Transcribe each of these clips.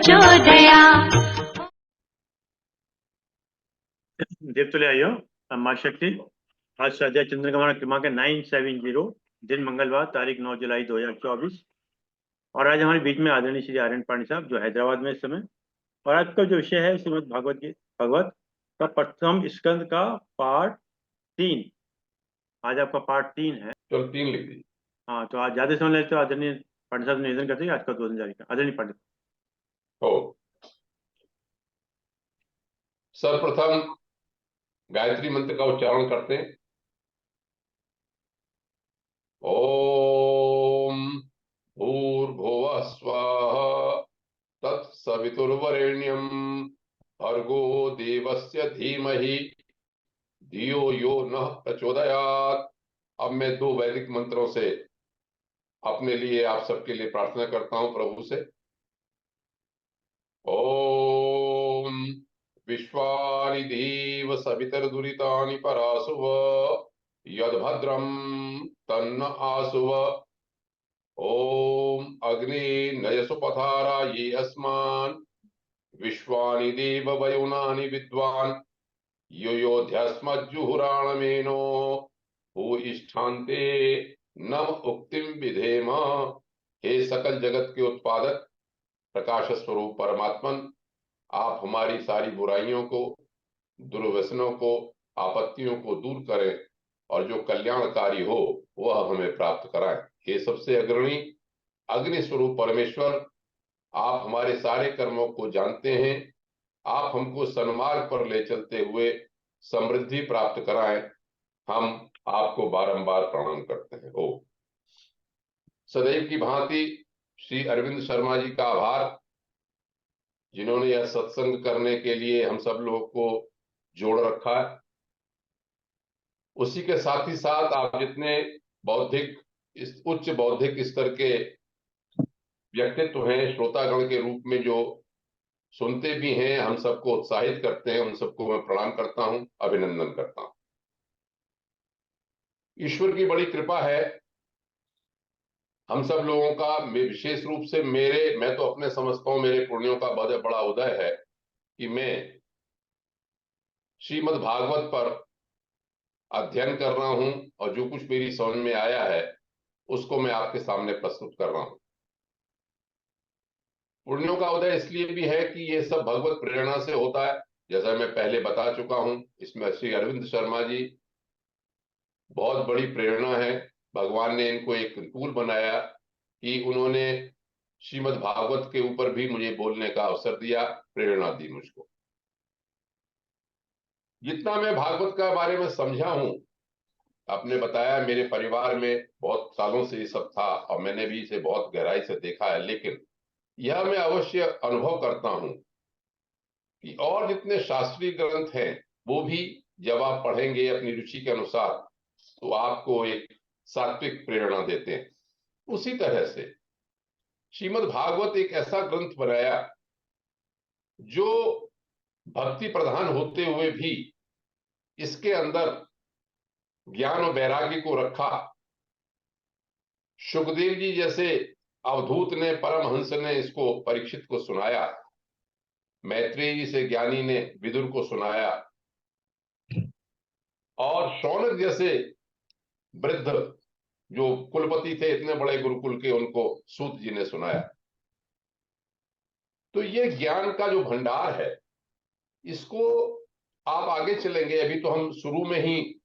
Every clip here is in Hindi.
प्रचोदया। देवतुल्य आइयो माँ शक्ति। आज स्वाध्याय चंद्रगमन क्रमांक 970, दिन मंगलवार, तारीख 9 जुलाई 2024। और आज हमारे बीच में आदरणीय श्री आर्यन पांडे साहब, जो हैदराबाद में इस समय। और आज का जो विषय है श्रीमद् भागवत का प्रथम स्कंद का पार्ट 3। आज आपका पार्ट 3 है। चलो 3 लिख दी। हाँ, तो आज ज्यादा समय लेते हो आदरणीय पांडे साहब निवेदन करते हैं आज का 2 दिन जारी का। आदरणीय पांडे। हो सर्वप्रथम गायत्री मंत्र का उच्चारण करते हैं। ओम भूर्भुवः स्वः तत्सवितुर्वरेण्यं भर्गो देवस्य धीमहि धियो यो नः प्रचोदयात्। अब मैं 2 वैदिक मंत्रों से अपने लिए, आप सबके लिए प्रार्थना करता हूं प्रभु से। ओम विश्वानि देव सवितर्दुरितानि परासुव यद्भद्रं तन्न आसुव। ओम अग्ने नयसु पथारा ये अस्मान् विश्वानि देव वयुनानि विद्वान् योयोध्यस्मज्जुहुराणमेनो भूयिष्ठान्ते नम उक्तिम विधेम। हे सकल जगत के उत्पादक प्रकाश स्वरूप परमात्मन, आप हमारी सारी बुराइयों को, दुर्व्यसनों को, आपत्तियों को दूर करें और जो कल्याणकारी हो वह हमें प्राप्त कराएं। हे सबसे अग्रणी अग्नि स्वरूप परमेश्वर, आप हमारे सारे कर्मों को जानते हैं। आप हमको सन्मार्ग पर ले चलते हुए समृद्धि प्राप्त कराएं। हम आपको बारंबार प्रणाम करते हैं। ओ सदैव की भांति श्री अरविंद शर्मा जी का आभार, जिन्होंने यह सत्संग करने के लिए हम सब लोगों को जोड़ रखा है। उसी के साथ ही साथ आप जितने उच्च बौद्धिक स्तर के व्यक्तित्व हैं, श्रोतागण के रूप में जो सुनते भी हैं, हम सबको उत्साहित करते हैं, उन सबको मैं प्रणाम करता हूं, अभिनंदन करता हूं। ईश्वर की बड़ी कृपा है हम सब लोगों का, विशेष रूप से मैं तो अपने समझता हूं मेरे पुण्यों का बहुत बड़ा उदय है कि मैं श्रीमद् भागवत पर अध्ययन कर रहा हूं और जो कुछ मेरी समझ में आया है उसको मैं आपके सामने प्रस्तुत कर रहा हूं। पुण्यों का उदय इसलिए भी है कि ये सब भगवत प्रेरणा से होता है। जैसा मैं पहले बता चुका हूं, इसमें श्री अरविंद शर्मा जी बहुत बड़ी प्रेरणा है। भगवान ने इनको एक टूल बनाया कि उन्होंने श्रीमद् भागवत के ऊपर भी मुझे बोलने का अवसर दिया, प्रेरणा दी मुझको। जितना मैं भागवत का बारे में समझा हूं, आपने बताया मेरे परिवार में बहुत सालों से ये सब था और मैंने भी इसे बहुत गहराई से देखा है, लेकिन यह मैं अवश्य अनुभव करता हूं कि और जितने शास्त्रीय ग्रंथ हैं वो भी जब आप पढ़ेंगे अपनी रुचि के अनुसार तो आपको एक सात्विक प्रेरणा देते हैं। उसी तरह से श्रीमद् भागवत एक ऐसा ग्रंथ बनाया जो भक्ति प्रधान होते हुए भी इसके अंदर ज्ञान और वैराग्य को रखा। सुखदेव जी जैसे अवधूत ने, परमहंस ने इसको परीक्षित को सुनाया, मैत्रेय जी से ज्ञानी ने विदुर को सुनाया, और शौनक जैसे वृद्ध जो कुलपति थे इतने बड़े गुरुकुल के, उनको सूत जी ने सुनाया। तो ये ज्ञान का जो भंडार है, इसको आप आगे चलेंगे, अभी तो हम शुरू में ही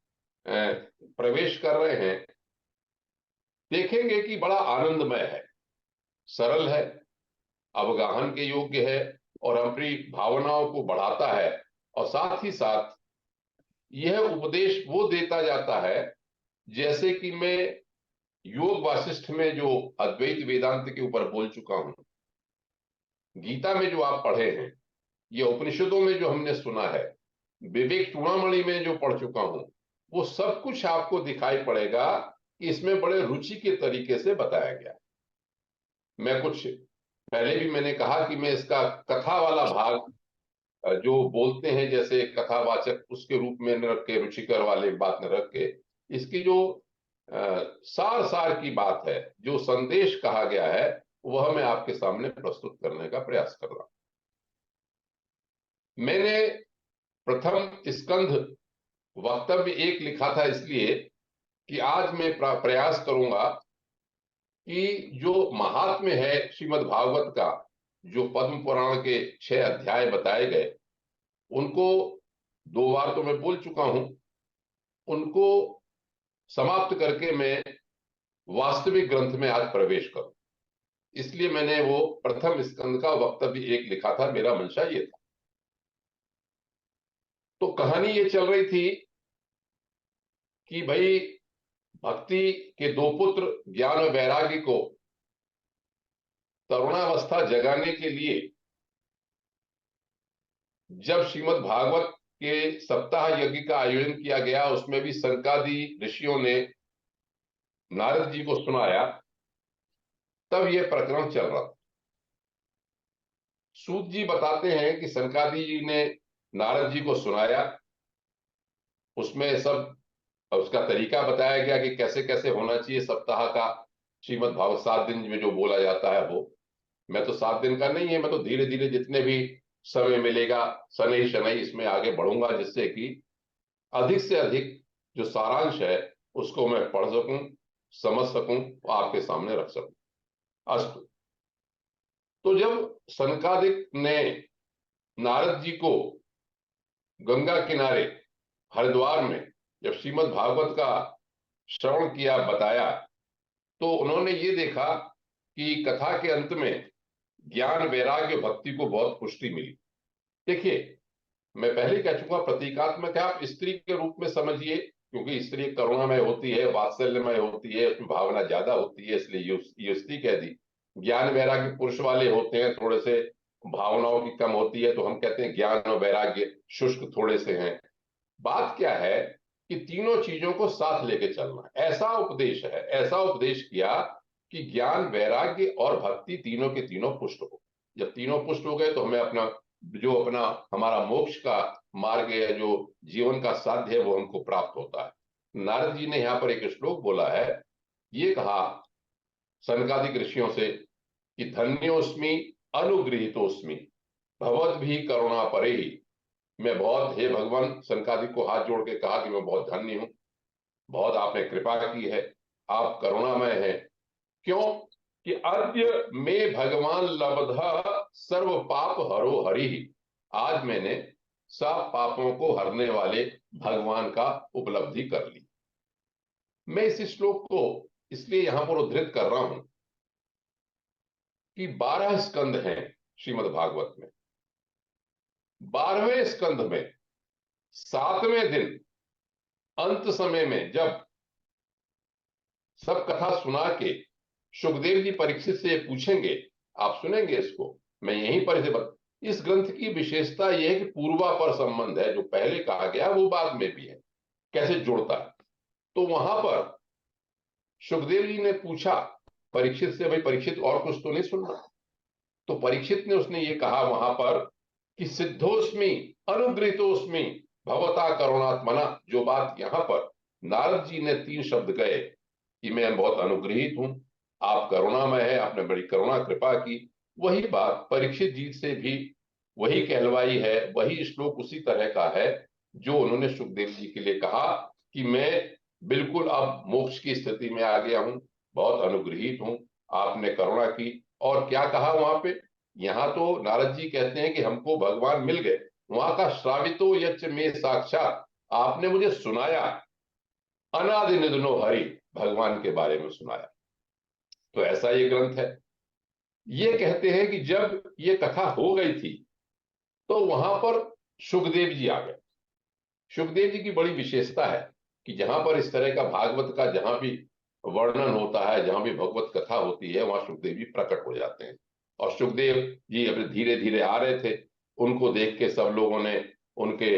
प्रवेश कर रहे हैं, देखेंगे कि बड़ा आनंदमय है, सरल है, अवगाहन के योग्य है और अपनी भावनाओं को बढ़ाता है। और साथ ही साथ यह उपदेश वो देता जाता है जैसे कि मैं योग वासिष्ठ में जो अद्वैत वेदांत के ऊपर बोल चुका हूं, गीता में जो आप पढ़े हैं, ये उपनिषदों में जो हमने सुना है, विवेक चूड़ामणि में जो पढ़ चुका हूं, वो सब कुछ आपको दिखाई पड़ेगा कि इसमें बड़े रुचि के तरीके से बताया गया। मैं कुछ पहले भी मैंने कहा कि मैं इसका कथा वाला भाग जो बोलते हैं जैसे कथावाचक, उसके रूप में न रख के, रुचिकर वाले बात न रख के, इसकी जो सार की बात है, जो संदेश कहा गया है, वह मैं आपके सामने प्रस्तुत करने का प्रयास कर रहा हूं। मैंने प्रथम स्कंध वक्तव्य 1 लिखा था इसलिए कि आज मैं प्रयास करूंगा कि जो महात्म्य है श्रीमद् भागवत का, जो पद्म पुराण के 6 अध्याय बताए गए, उनको 2 बार तो मैं बोल चुका हूं, उनको समाप्त करके मैं वास्तविक ग्रंथ में आज प्रवेश करूं। इसलिए मैंने वो प्रथम स्कंद का वक्तव्य 1 लिखा था, मेरा मंशा ये था। तो कहानी ये चल रही थी कि भाई भक्ति के 2 पुत्र ज्ञान और वैराग्य को तरुणावस्था जगाने के लिए जब श्रीमद् भागवत के सप्ताह यज्ञ का आयोजन किया गया, उसमें भी सनकादि ऋषियों ने नारद जी को सुनाया, तब यह प्रकरण चल रहा था। सूत जी बताते हैं कि सनकादि जी ने नारद जी को सुनाया, उसमें सब उसका तरीका बताया गया कि कैसे कैसे होना चाहिए सप्ताह का। श्रीमद् भागवत 7 दिन में जो बोला जाता है वो, मैं तो 7 दिन का नहीं है, मैं तो धीरे धीरे जितने भी समय मिलेगा शनै शनै इसमें आगे बढ़ूंगा, जिससे कि अधिक से अधिक जो सारांश है उसको मैं पढ़ सकूं, समझ सकूं, आपके सामने रख सकूं। अस्तु। तो जब सनकादिक ने नारद जी को गंगा किनारे हरिद्वार में जब श्रीमद् भागवत का श्रवण किया, बताया, तो उन्होंने ये देखा कि कथा के अंत में ज्ञान वैराग्य भक्ति को बहुत पुष्टि मिली। देखिए, मैं पहले कह चुका, प्रतीकात्मक है, आप स्त्री के रूप में समझिए, क्योंकि स्त्री करुणामय होती है, वात्सल्यमय होती है, उसमें भावना ज्यादा होती है, इसलिए ये स्त्री कह दी। ज्ञान वैराग्य पुरुष वाले होते हैं, थोड़े से भावनाओं की कम होती है, तो हम कहते हैं ज्ञान और वैराग्य शुष्क थोड़े से हैं। बात क्या है कि तीनों चीजों को साथ लेके चलना, ऐसा उपदेश है, ऐसा उपदेश किया कि ज्ञान वैराग्य और भक्ति तीनों के तीनों पुष्ट हो। जब तीनों पुष्ट हो गए तो हमें अपना हमारा मोक्ष का मार्ग है, जो जीवन का साध्य है, वो हमको प्राप्त होता है। नारद जी ने यहाँ पर एक श्लोक बोला है, ये कहा सनकादिक ऋषियों से कि धन्योस्मि अनुगृहीतोस्मि भगवत भी करुणा परे ही। मैं बहुत, हे भगवान, सनकादिक को हाथ जोड़ के कहा कि मैं बहुत धन्य हूं, बहुत आपने कृपा की है, आप करुणामय हैं। क्यों कि अद्य में भगवान लब्ध सर्व पाप हरो हरि। आज मैंने सब पापों को हरने वाले भगवान का उपलब्धि कर ली। मैं इस श्लोक को इसलिए यहां पर उद्धृत कर रहा हूं कि 12 स्कंद हैं श्रीमद् भागवत में। 12वें स्कंद में 7वें दिन अंत समय में जब सब कथा सुना के सुखदेव जी परीक्षित से पूछेंगे, आप सुनेंगे इसको, मैं यहीं पर इस ग्रंथ की विशेषता यह है कि पूर्वापर संबंध है, जो पहले कहा गया वो बाद में भी है, कैसे जुड़ता है। तो वहां पर सुखदेव जी ने पूछा परीक्षित से, भाई परीक्षित और कुछ तो नहीं सुनना? तो परीक्षित ने उसने ये कहा वहां पर कि सिद्धोस्मि अनुगृहीतोस्मि भवता करुणात्मना। जो बात यहां पर नारद जी ने 3 शब्द कहे कि मैं बहुत अनुग्रहित हूं, आप करुणामय है, आपने बड़ी करुणा कृपा की, वही बात परीक्षित जी से भी वही कहलवाई है, वही श्लोक उसी तरह का है जो उन्होंने सुखदेव जी के लिए कहा कि मैं बिल्कुल अब मोक्ष की स्थिति में आ गया हूं, बहुत अनुग्रहित हूं, आपने करुणा की। और क्या कहा वहां पे? यहाँ तो नारद जी कहते हैं कि हमको भगवान मिल गए, वहां का श्रावितो यच्च में साक्षात, आपने मुझे सुनाया, अनादि निधनो हरि, भगवान के बारे में सुनाया। तो ऐसा ये ग्रंथ है। ये कहते हैं कि जब ये कथा हो गई थी तो वहां पर सुखदेव जी आ गए। सुखदेव जी की बड़ी विशेषता है कि जहां पर इस तरह का भागवत का जहां भी वर्णन होता है, जहां भी भगवत कथा होती है, वहां सुखदेव जी प्रकट हो जाते हैं। और सुखदेव जी अपने धीरे धीरे आ रहे थे, उनको देख के सब लोगों ने उनके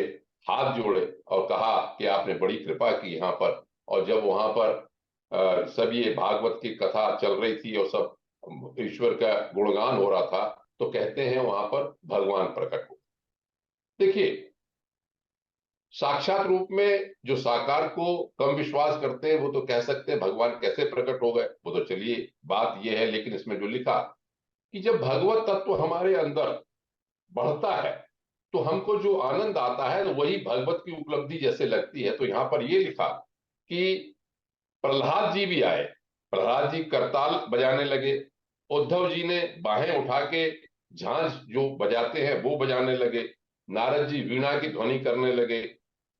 हाथ जोड़े और कहा कि आपने बड़ी कृपा की यहाँ पर। और जब वहां पर सब ये भागवत की कथा चल रही थी और सब ईश्वर का गुणगान हो रहा था, तो कहते हैं वहां पर भगवान प्रकट हो। देखिए, साक्षात रूप में जो साकार को कम विश्वास करते हैं वो तो कह सकते हैं भगवान कैसे प्रकट हो गए, वो तो चलिए बात ये है, लेकिन इसमें जो लिखा कि जब भगवत तत्व हमारे अंदर बढ़ता है तो हमको जो आनंद आता है वही भगवत की उपलब्धि जैसे लगती है। तो यहाँ पर ये लिखा कि प्रहलाद जी भी आए, प्रहलाद जी करताल बजाने लगे, उद्धव जी ने बाहें उठा के झांझ जो बजाते हैं वो बजाने लगे, नारद जी वीणा की ध्वनि करने लगे,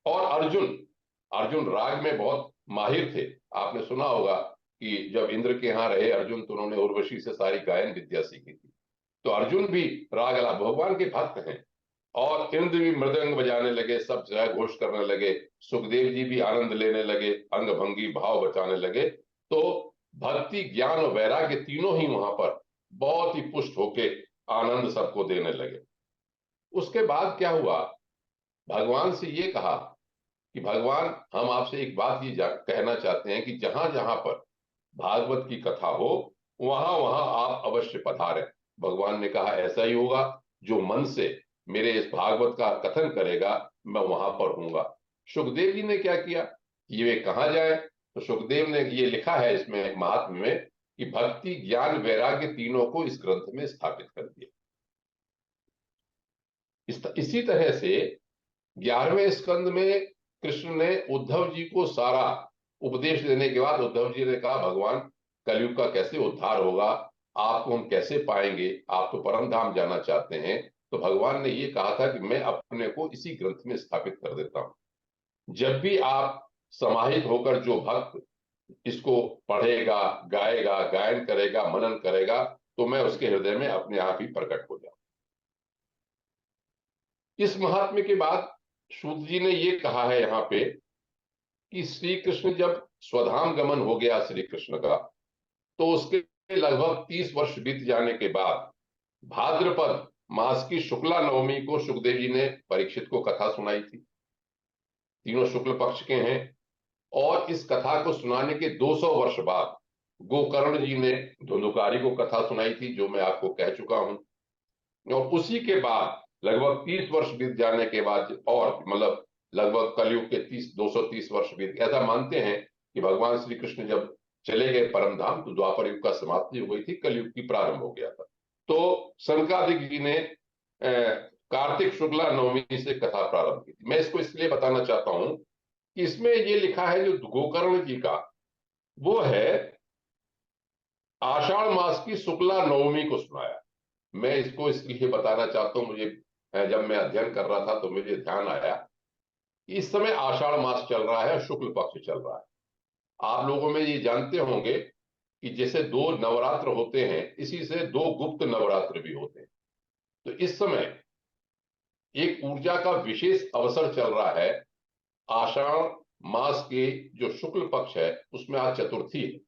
और अर्जुन अर्जुन राग में बहुत माहिर थे। आपने सुना होगा कि जब इंद्र के यहाँ रहे अर्जुन तो उन्होंने उर्वशी से सारी गायन विद्या सीखी थी। तो अर्जुन भी राग अला भगवान के भक्त हैं। और इंद्र भी मृदंग बजाने लगे, सब जय घोष करने लगे, सुखदेव जी भी आनंद लेने लगे, अंग भंगी भाव बचाने लगे। तो भक्ति ज्ञान और वैराग्य तीनों ही वहां पर बहुत ही पुष्ट होके आनंद सबको देने लगे। उसके बाद क्या हुआ, भगवान से ये कहा कि भगवान हम आपसे एक बात ये कहना चाहते हैं कि जहां जहां पर भागवत की कथा हो वहां वहां आप अवश्य पधारें। भगवान ने कहा ऐसा ही होगा, जो मन से मेरे इस भागवत का कथन करेगा मैं वहां पर हूंगा। सुखदेव जी ने क्या किया, ये वे कहाँ जाए, तो सुखदेव ने ये लिखा है इसमें महात्म्य में कि भक्ति ज्ञान वैराग्य तीनों को इस ग्रंथ में स्थापित कर दिया। इसी तरह से 11वें स्कंद में कृष्ण ने उद्धव जी को सारा उपदेश देने के बाद उद्धव जी ने कहा भगवान कलयुग का कैसे उद्धार होगा, आपको हम कैसे पाएंगे, आप तो परम धाम जाना चाहते हैं। तो भगवान ने ये कहा था कि मैं अपने को इसी ग्रंथ में स्थापित कर देता हूं। जब भी आप समाहित होकर जो भक्त इसको पढ़ेगा, गाएगा, गायन करेगा, मनन करेगा, तो मैं उसके हृदय में अपने आप ही प्रकट हो जाऊं। इस महात्म्य के बाद सूत जी ने ये कहा है यहाँ पे कि श्री कृष्ण जब स्वधाम गमन हो गया श्री कृष्ण का, तो उसके लगभग 30 वर्ष बीत जाने के बाद भाद्रपद मास की शुक्ला नवमी को सुखदेव जी ने परीक्षित को कथा सुनाई थी। तीनों शुक्ल पक्ष के हैं, और इस कथा को सुनाने के 200 वर्ष बाद गोकर्ण जी ने धुंधुकारी को कथा सुनाई थी, जो मैं आपको कह चुका हूं। और उसी के बाद लगभग 30 वर्ष बीत जाने के बाद, और मतलब लगभग कलयुग के 230 वर्ष बीत, ऐसा मानते हैं कि भगवान श्री कृष्ण जब चले गए परम धाम तो द्वापर युग का समाप्ति हो गई थी, कलयुग की प्रारंभ हो गया था। तो सनकादिक जी ने कार्तिक शुक्ला नवमी से कथा प्रारंभ की थी। मैं इसको इसलिए बताना चाहता हूं कि इसमें ये लिखा है जो गोकर्ण जी का, वो है आषाढ़ मास की शुक्ला नवमी को सुनाया। मैं इसको इसलिए बताना चाहता हूं, मुझे जब मैं अध्ययन कर रहा था तो मुझे ध्यान आया इस समय आषाढ़ मास चल रहा है, शुक्ल पक्ष चल रहा है। आप लोगों में ये जानते होंगे कि जैसे 2 नवरात्र होते हैं, इसी से 2 गुप्त नवरात्र भी होते हैं। तो इस समय एक ऊर्जा का विशेष अवसर चल रहा है। आषाढ़ मास के जो शुक्ल पक्ष है उसमें आज चतुर्थी है,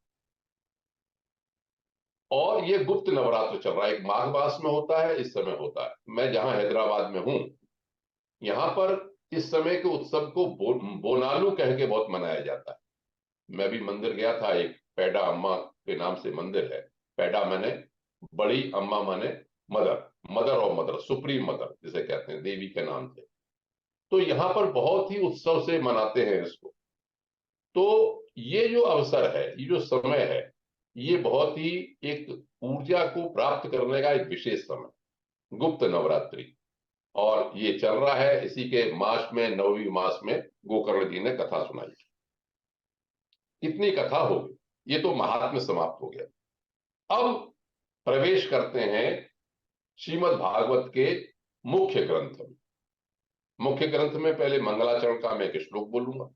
और ये गुप्त नवरात्र चल रहा है। एक माघ मास में होता है, इस समय होता है। मैं जहां हैदराबाद में हूं, यहाँ पर इस समय के उत्सव को बोनालू कह के बहुत मनाया जाता है। मैं भी मंदिर गया था, एक पैडा अम्मा के नाम से मंदिर है। पैडा माने बड़ी, अम्मा माने मदर, मदर और मदर, सुप्रीम मदर जिसे कहते हैं, देवी के नाम से। तो यहाँ पर बहुत ही उत्सव से मनाते हैं इसको। तो ये जो अवसर है, ये जो समय है, ये बहुत ही एक ऊर्जा को प्राप्त करने का एक विशेष समय, गुप्त नवरात्रि। और ये चल रहा है, इसी के मास में, नवमी मास में गोकर्ण जी ने कथा सुनाई। कितनी कथा हो गई, ये तो महात्म्य समाप्त हो गया। अब प्रवेश करते हैं श्रीमद् भागवत के मुख्य ग्रंथ में। मुख्य ग्रंथ में पहले मंगलाचरण का मैं एक श्लोक बोलूंगा,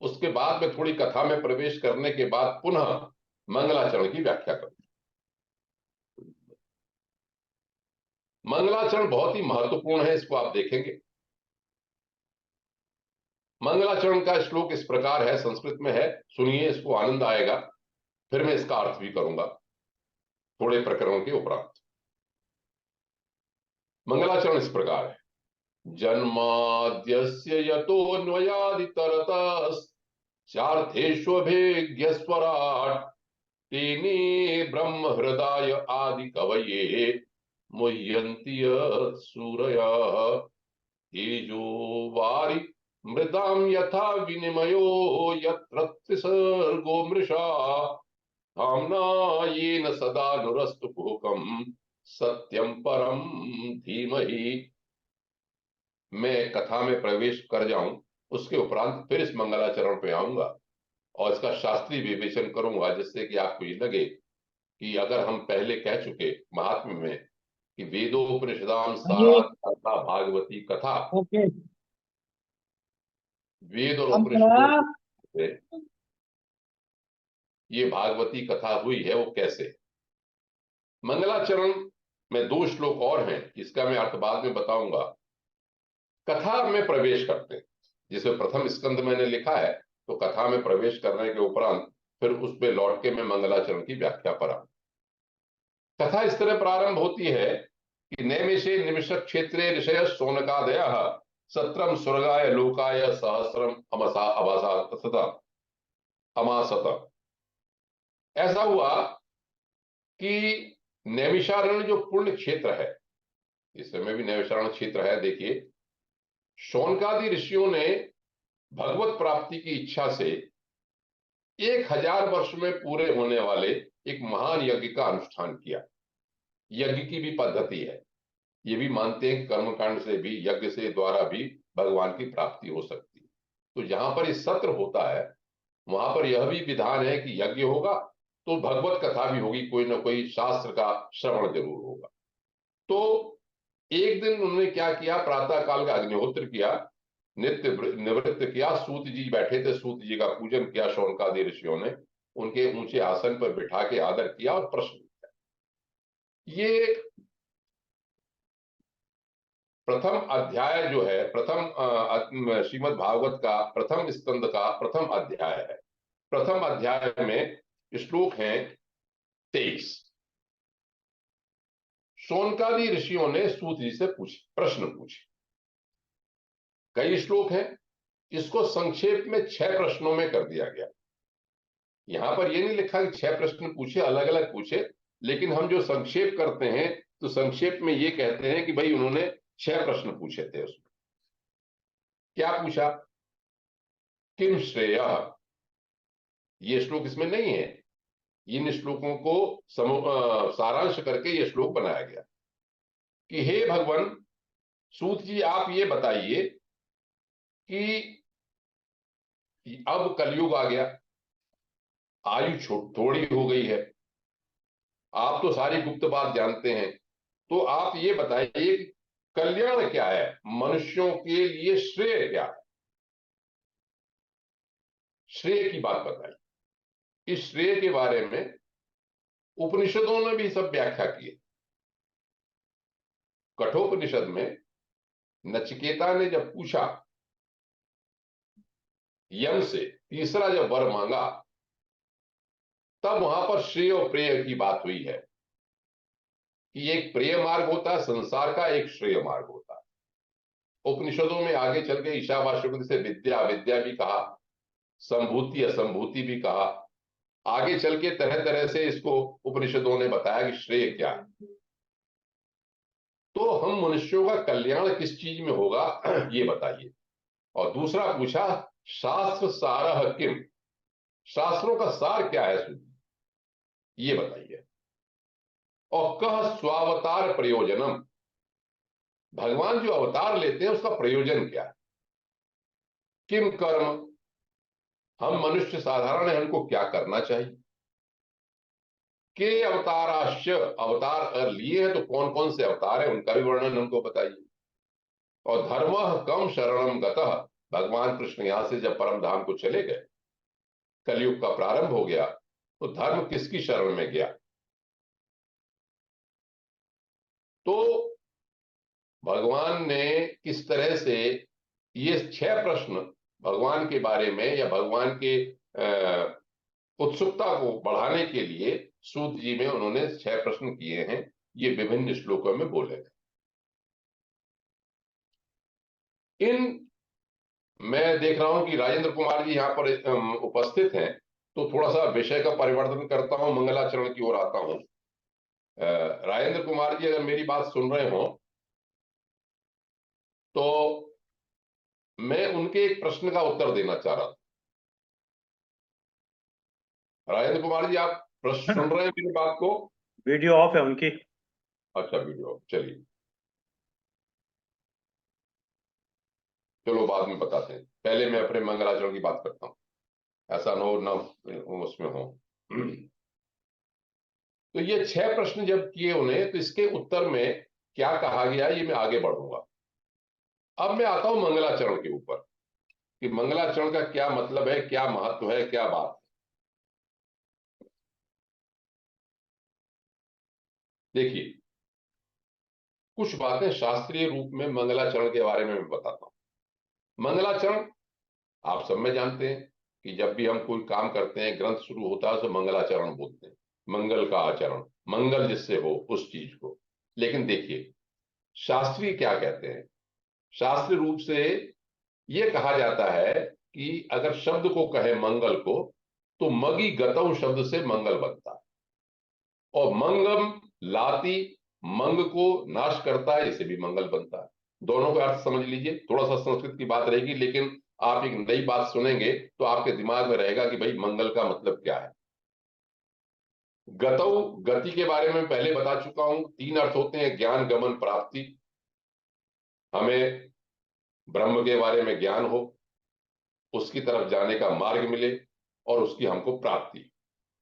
उसके बाद में थोड़ी कथा में प्रवेश करने के बाद पुनः मंगलाचरण की व्याख्या करूंगा। मंगलाचरण बहुत ही महत्वपूर्ण है, इसको आप देखेंगे। मंगलाचरण का श्लोक इस प्रकार है, संस्कृत में है, सुनिए, इसको आनंद आएगा। फिर मैं इसका अर्थ भी करूंगा थोड़े प्रकरणों के उपरांत। मंगलाचरण इस प्रकार है, जन्माद्यस्य यतोऽन्वयादितरतश्चार्थेष्वभिज्ञस्वराट् तेने ब्रह्म हृदय आदि कवये मुह्यन्ति सूरयः तेजो वारि मृदां यथा विनिमयो यत्र त्रिसर्गो मृषा धाम्ना येन सदा नुरस्तु कुहकम् सत्यम परम धीमहि। मैं कथा में प्रवेश कर जाऊं, उसके उपरांत फिर इस मंगलाचरण पे आऊंगा और इसका शास्त्रीय विवेचन करूंगा, जिससे कि आपको ये लगे कि अगर हम पहले कह चुके महात्म्य में कि वेदोपनिषदाम ये सारात कथा भागवती कथा, ओके। वेद और हम उपनिषदों से ये भागवती कथा हुई है, वो कैसे। मंगलाचरण में 2 श्लोक और हैं, इसका मैं अर्थ बाद में बताऊंगा। कथा में प्रवेश करते हैं, जिसे प्रथम स्कंद मैंने लिखा है, तो कथा में प्रवेश करने के उपरांत फिर उस पे लौट के मैं मंगलाचरण की व्याख्या पर आऊं। कथा इस तरह प्रारंभ होती है कि नैमिषे निमिष क्षेत्रे ऋषय शौनकादय सत्रम स्वर्गाय लोकाय सहस्रम अमसा अभासा तथा अमासत। ऐसा हुआ कि नैमिषारण्य जो पुण्य क्षेत्र है, इस समय भी नैमिषारण्य क्षेत्र है, देखिए शौनकादि ऋषियों ने भगवत प्राप्ति की इच्छा से 1000 वर्ष में पूरे होने वाले एक महान यज्ञ का अनुष्ठान किया। यज्ञ की भी पद्धति है, ये भी मानते हैं कि कर्मकांड से भी, यज्ञ से द्वारा भी भगवान की प्राप्ति हो सकती है। तो जहां पर इस सत्र होता है, वहां पर यह भी विधान है कि यज्ञ होगा तो भगवत कथा भी होगी, कोई ना कोई शास्त्र का श्रवण जरूर होगा। तो एक दिन उन्होंने क्या किया, प्रातः काल का अग्निहोत्र किया, नित्य निवृत्त किया, सूत जी बैठे थे, सूत जी का पूजन किया शौनकादि ऋषियों ने, उनके ऊंचे आसन पर बिठा के आदर किया और प्रश्न किया। ये प्रथम अध्याय जो है, प्रथम श्रीमद् भागवत का प्रथम स्कंद का प्रथम अध्याय है। प्रथम अध्याय में श्लोक हैं 23। शौनकादि ऋषियों ने सूत जी से प्रश्न पूछे। कई श्लोक हैं, इसको संक्षेप में 6 प्रश्नों में कर दिया गया। यहां पर यह नहीं लिखा कि 6 प्रश्न पूछे, अलग अलग पूछे, लेकिन हम जो संक्षेप करते हैं तो संक्षेप में ये कहते हैं कि भाई उन्होंने 6 प्रश्न पूछे थे। उसमें क्या पूछा, किम श्रेय, ये श्लोक इसमें नहीं है, इन श्लोकों को सारांश करके ये श्लोक बनाया गया कि हे भगवान सूत जी, आप ये बताइए कि अब कलयुग आ गया, आयु थोड़ी हो गई है, आप तो सारी गुप्त बात जानते हैं, तो आप ये बताइए कि कल्याण क्या है, मनुष्यों के लिए श्रेय क्या है, श्रेय की बात बताइए। इस श्रेय के बारे में उपनिषदों ने भी सब व्याख्या की है। कठोपनिषद में नचिकेता ने जब पूछा यम से, तीसरा जब वर मांगा, तब वहां पर श्रेय और प्रेय की बात हुई है कि एक प्रेय मार्ग होता है संसार का, एक श्रेय मार्ग होता है। उपनिषदों में आगे चल के ईशावास्यवृत्ति से विद्या, विद्या भी कहा, संभूति असंभूति भी कहा, आगे चल के तरह तरह से इसको उपनिषदों ने बताया कि श्रेय क्या है। तो हम मनुष्यों का कल्याण किस चीज में होगा ये बताइए। और दूसरा पूछा शास्त्र सारः किम, शास्त्रों का सार क्या है, ये बताइए। और कह स्वावतार प्रयोजनम, भगवान जो अवतार लेते हैं उसका प्रयोजन क्या है। किम कर्म, हम मनुष्य साधारण है, हमको क्या करना चाहिए। के अवताराश्च, अवतार अगर लिए हैं तो कौन कौन से अवतार हैं, उनका भी वर्णन हमको बताइए। और धर्म कम शरणम गतः, भगवान कृष्ण यहां से जब परम धाम को चले गए, कलयुग का प्रारंभ हो गया, तो धर्म किसकी शरण में गया। तो भगवान ने किस तरह से ये 6 प्रश्न भगवान के बारे में या भगवान के उत्सुकता को बढ़ाने के लिए सूत जी में उन्होंने 6 प्रश्न किए हैं, ये विभिन्न श्लोकों में बोले गए। इन मैं देख रहा हूं कि राजेंद्र कुमार जी यहाँ पर उपस्थित हैं, तो थोड़ा सा विषय का परिवर्तन करता हूं, मंगलाचरण की ओर आता हूं। राजेंद्र कुमार जी अगर मेरी बात सुन रहे हो तो मैं उनके एक प्रश्न का उत्तर देना चाह रहा था। राजेंद्र कुमार जी, आप प्रश्न सुन रहे हैं मेरी बात को? वीडियो ऑफ है उनकी। अच्छा वीडियो, चलिए चलो बाद में बताते हैं, पहले मैं अपने मंगलाचरण की बात करता हूँ, ऐसा ना हो ना उसमें हो। तो ये 6 प्रश्न जब किए उन्हें, तो इसके उत्तर में क्या कहा गया ये मैं आगे बढ़ूंगा। अब मैं आता हूं मंगलाचरण के ऊपर, कि मंगलाचरण का क्या मतलब है, क्या महत्व है, क्या बात है। देखिए, कुछ बातें शास्त्रीय रूप में मंगलाचरण के बारे में मैं बताता हूं। मंगलाचरण आप सब में जानते हैं कि जब भी हम कोई काम करते हैं, ग्रंथ शुरू होता है तो मंगलाचरण बोलते हैं, मंगल का आचरण, मंगल जिससे हो उस चीज को। लेकिन देखिए, शास्त्रीय क्या कहते हैं, शास्त्रीय रूप से यह कहा जाता है कि अगर शब्द को कहे मंगल को, तो मगी गतौ शब्द से मंगल बनता है, और मंगम लाती, मंग को नाश करता है, इसे भी मंगल बनता है। दोनों का अर्थ समझ लीजिए, थोड़ा सा संस्कृत की बात रहेगी, लेकिन आप एक नई बात सुनेंगे तो आपके दिमाग में रहेगा कि भाई मंगल का मतलब क्या है। गतौ, गति के बारे में पहले बता चुका हूं, 3 अर्थ होते हैं, ज्ञान, गमन, प्राप्ति। हमें ब्रह्म के बारे में ज्ञान हो, उसकी तरफ जाने का मार्ग मिले, और उसकी हमको प्राप्ति,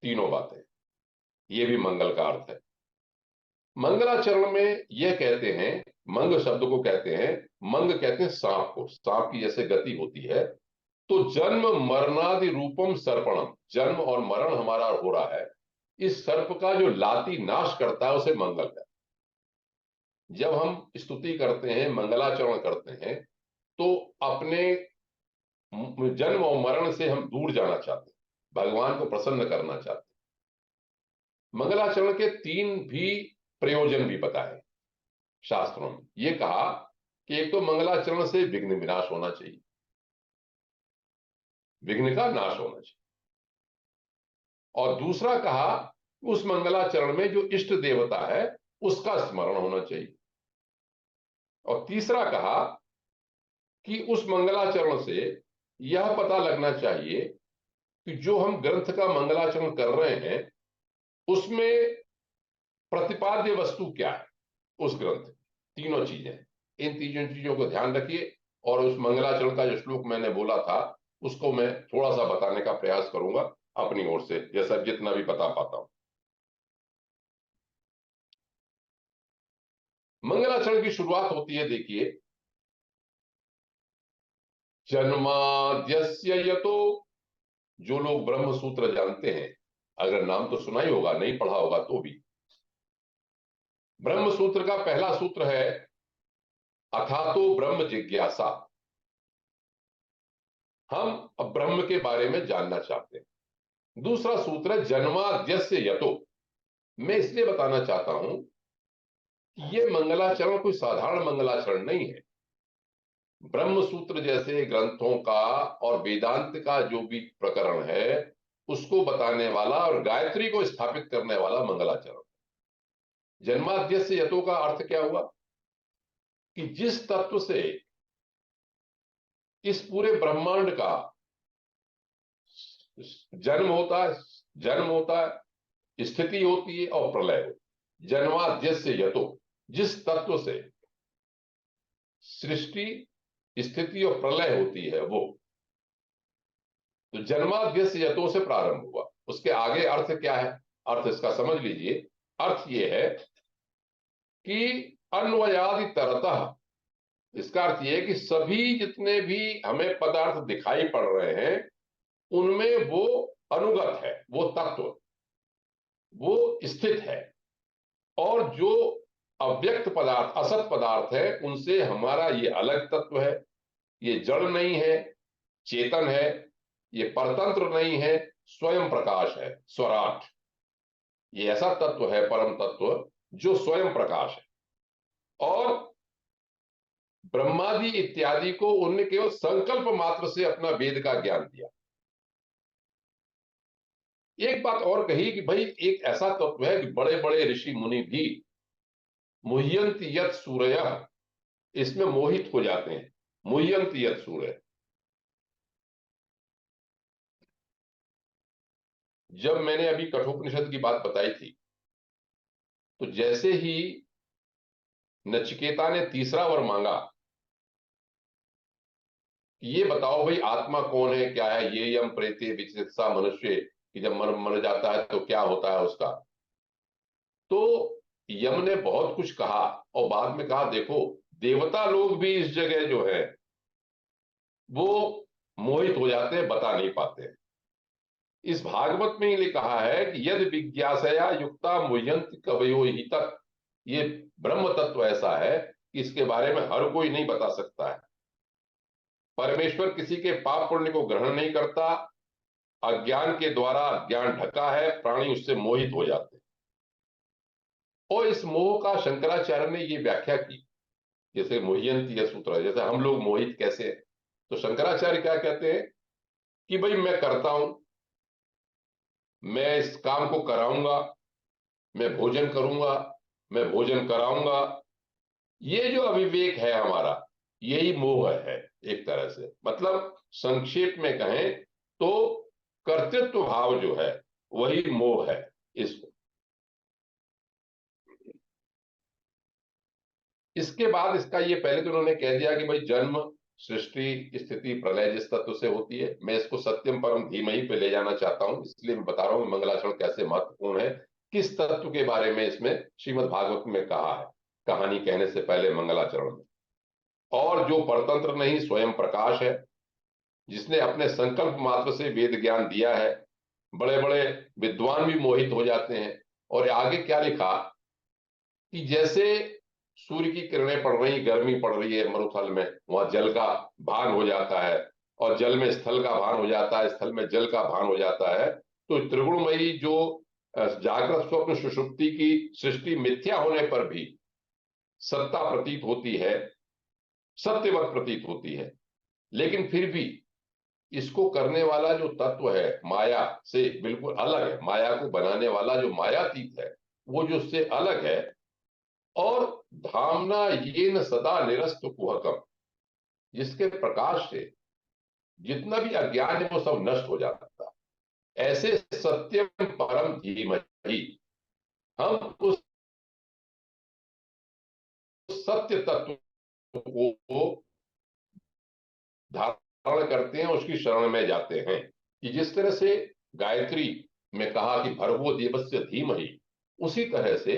तीनों बातें, ये भी मंगल का अर्थ है। मंगलाचरण में यह कहते हैं, मंग शब्द को कहते हैं, मंग कहते हैं सांप को, सांप की जैसे गति होती है। तो जन्म मरणादि रूपम सर्पणम, जन्म और मरण हमारा हो रहा है, इस सर्प का जो लाती नाश करता है उसे मंगल है। जब हम स्तुति करते हैं, मंगलाचरण करते हैं, तो अपने जन्म और मरण से हम दूर जाना चाहते हैं, भगवान को प्रसन्न करना चाहते हैं। मंगलाचरण के 3 भी प्रयोजन भी बताए शास्त्रों में। यह कहा कि एक तो मंगलाचरण से विघ्न विनाश होना चाहिए, विघ्न का नाश होना चाहिए, और दूसरा कहा उस मंगलाचरण में जो इष्ट देवता है उसका स्मरण होना चाहिए, और तीसरा कहा कि उस मंगलाचरण से यह पता लगना चाहिए कि जो हम ग्रंथ का मंगलाचरण कर रहे हैं उसमें प्रतिपाद्य वस्तु क्या है, उस ग्रंथ की। तीनों चीजें, इन तीनों चीजों को ध्यान रखिए, और उस मंगलाचरण का जो श्लोक मैंने बोला था उसको मैं थोड़ा सा बताने का प्रयास करूंगा अपनी ओर से, जैसा जितना भी बता पाता हूं। मंगलाचरण की शुरुआत होती है, देखिए, जन्माद्यस्य यतो, जो लोग ब्रह्म सूत्र जानते हैं, अगर नाम तो सुना ही होगा, नहीं पढ़ा होगा तो भी, ब्रह्म सूत्र का पहला सूत्र है अथातो ब्रह्म जिज्ञासा। हम अब ब्रह्म के बारे में जानना चाहते हैं। दूसरा सूत्र है जन्माद्यस्य यतो। मैं इसलिए बताना चाहता हूं कि यह मंगलाचरण कोई साधारण मंगलाचरण नहीं है। ब्रह्म सूत्र जैसे ग्रंथों का और वेदांत का जो भी प्रकरण है उसको बताने वाला और गायत्री को स्थापित करने वाला मंगलाचरण। जन्माद्यस्य यतो का अर्थ क्या हुआ कि जिस तत्व से इस पूरे ब्रह्मांड का जन्म होता है, जन्म होता है, स्थिति होती है और प्रलय होती है। जन्माद्यस्य यतो, जिस तत्व से सृष्टि, स्थिति और प्रलय होती है वो, तो जन्माद्यस्य यतो से प्रारंभ हुआ। उसके आगे अर्थ क्या है, अर्थ इसका समझ लीजिए। अर्थ ये है कि अन्वयादि तरतः, इसका अर्थ यह है कि सभी जितने भी हमें पदार्थ दिखाई पड़ रहे हैं उनमें वो अनुगत है, वो तत्व, वो स्थित है, और जो अव्यक्त पदार्थ, असत पदार्थ है, उनसे हमारा ये अलग तत्व है। ये जड़ नहीं है, चेतन है, ये परतंत्र नहीं है, स्वयं प्रकाश है, स्वराट। ये ऐसा तत्व है, परम तत्व, जो स्वयं प्रकाश है। और ब्रह्मादि इत्यादि को उनने केवल संकल्प मात्र से अपना वेद का ज्ञान दिया। एक बात और कही कि भाई एक ऐसा तत्व है कि बड़े बड़े ऋषि मुनि भी मुह्यंत यत सूर्य, इसमें मोहित हो जाते हैं। मुह्यंत यत सूर्य, जब मैंने अभी कठोपनिषद की बात बताई थी, तो जैसे ही नचिकेता ने तीसरा वर मांगा, ये बताओ भाई आत्मा कौन है, क्या है, ये यम प्रेते विचिकित्सा मनुष्य, कि जब मर जाता है तो क्या होता है उसका। तो यम ने बहुत कुछ कहा और बाद में कहा देखो देवता लोग भी इस जगह जो है वो मोहित हो जाते हैं, बता नहीं पाते। इस भागवत में ये कहा है कि यदि विज्ञासया युक्ता मुह्यंत कवयो ही तक, ये ब्रह्म तत्व ऐसा है कि इसके बारे में हर कोई नहीं बता सकता है। परमेश्वर किसी के पाप पुण्य को ग्रहण नहीं करता, अज्ञान के द्वारा ज्ञान ढका है, प्राणी उससे मोहित हो जाते हैं। और इस मोह का शंकराचार्य ने ये व्याख्या की, जैसे मोह्यंत यह सूत्र है, जैसे हम लोग मोहित कैसे हैं। तो शंकराचार्य क्या कहते हैं कि भाई मैं करता हूं, मैं इस काम को कराऊंगा, मैं भोजन करूंगा, मैं भोजन कराऊंगा, ये जो अविवेक है हमारा, यही मोह है एक तरह से। मतलब संक्षेप में कहें तो कर्तृत्व भाव जो है वही मोह है। इसको इसके बाद इसका ये पहले तो उन्होंने कह दिया कि भाई जन्म सृष्टि स्थिति प्रलय जिस तत्व से होती है, मैं इसको सत्यम परम धीमहि पे ले जाना चाहता हूं, इसलिए मैं बता रहा हूं मंगलाचरण कैसे महत्वपूर्ण है, किस तत्व के बारे में इसमें श्रीमद् भागवत में कहा है कहानी कहने से पहले मंगलाचरण में। और जो परतंत्र नहीं स्वयं प्रकाश है, जिसने अपने संकल्प मात्र से वेद ज्ञान दिया है, बड़े बड़े विद्वान भी मोहित हो जाते हैं। और आगे क्या लिखा कि जैसे सूर्य की किरणें पड़ रही, गर्मी पड़ रही है मरुथल में, वहां जल का भान हो जाता है, और जल में स्थल का भान हो जाता है, स्थल में जल का भान हो जाता है। तो त्रिगुणमयी जो जागृत स्वप्न सुषुप्ति की सृष्टि मिथ्या होने पर भी सत्ता प्रतीत होती है, सत्यवत प्रतीत होती है, लेकिन फिर भी इसको करने वाला जो तत्व है माया से बिल्कुल अलग है, माया को बनाने वाला जो मायातीत है वो जो उससे अलग है। और धामना ये न सदा निरस्त कुहकम, जिसके प्रकाश से जितना भी अज्ञान है वो सब नष्ट हो जाता है। ऐसे सत्यम परम धीमहि, हम उस सत्य तत्व को धारण करते हैं, उसकी शरण में जाते हैं। कि जिस तरह से गायत्री में कहा कि भर्गो देवस्य धीमहि, उसी तरह से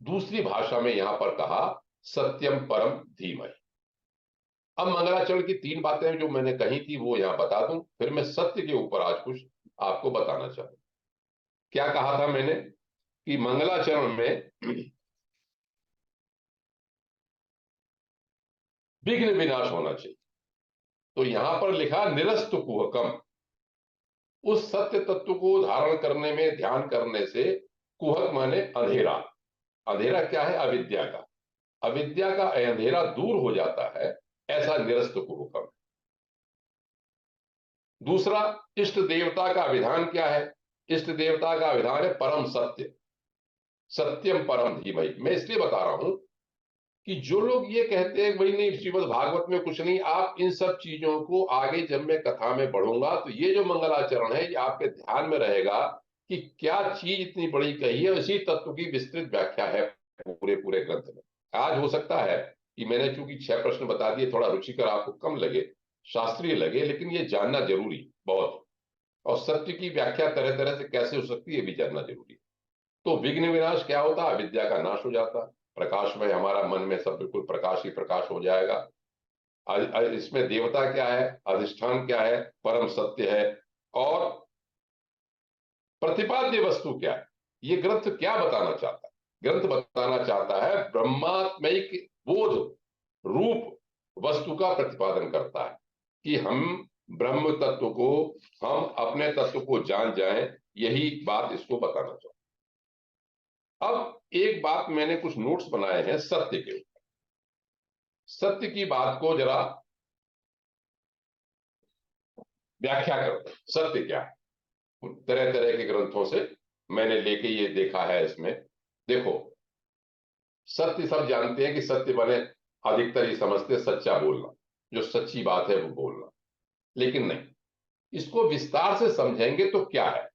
दूसरी भाषा में यहां पर कहा सत्यम परम धीमहि। अब मंगलाचरण की तीन बातें जो मैंने कही थी वो यहां बता दूं, फिर मैं सत्य के ऊपर आज कुछ आपको बताना चाहूं। क्या कहा था मैंने कि मंगलाचरण में विघ्न विनाश होना चाहिए, तो यहां पर लिखा निरस्त कुहकम, उस सत्य तत्व को धारण करने में ध्यान करने से, कुहक माने अंधेरा, अंधेरा क्या है, अविद्या का, अविद्या का अंधेरा दूर हो जाता है, ऐसा निरस्त कुहकम। दूसरा, इष्ट देवता का विधान क्या है, इष्ट देवता का विधान है परम सत्य, सत्यम परम धीमहि। मैं इसलिए बता रहा हूं कि जो लोग ये कहते हैं भाई नहीं श्रीमद् भागवत में कुछ नहीं, आप इन सब चीजों को आगे जब मैं कथा में बढ़ूंगा तो ये जो मंगलाचरण है ये आपके ध्यान में रहेगा कि क्या चीज इतनी बड़ी कही है, इसी तत्व की विस्तृत व्याख्या है पूरे पूरे ग्रंथ में। आज हो सकता है कि मैंने चूंकि 6 प्रश्न बता दिए, थोड़ा रुचिकर आपको कम लगे, शास्त्रीय लगे, लेकिन ये जानना जरूरी बहुत। और सत्य की व्याख्या तरह तरह से कैसे हो सकती है ये भी जानना जरूरी है। तो विघ्न विनाश क्या होता है, अविद्या का नाश हो जाता है, प्रकाश में हमारा मन में सब बिल्कुल प्रकाश ही प्रकाश हो जाएगा। इसमें देवता क्या है, अधिष्ठान क्या है, परम सत्य है। और प्रतिपाद्य वस्तु क्या है, ये ग्रंथ क्या बताना चाहता है, ग्रंथ बताना चाहता है ब्रह्मात्मक बोध रूप वस्तु का प्रतिपादन करता है कि हम ब्रह्म तत्व को, हम अपने तत्व को जान जाएं, यही बात इसको बताना चाहता है। अब एक बात मैंने कुछ नोट्स बनाए हैं सत्य के ऊपर, सत्य की बात को जरा व्याख्या करते हैं, सत्य क्या है। तरह तरह के ग्रंथों से मैंने लेके ये देखा है। इसमें देखो, सत्य सब जानते हैं कि सत्य बने, अधिकतर ये समझते हैं सच्चा बोलना, जो सच्ची बात है वो बोलना, लेकिन नहीं, इसको विस्तार से समझेंगे तो क्या है।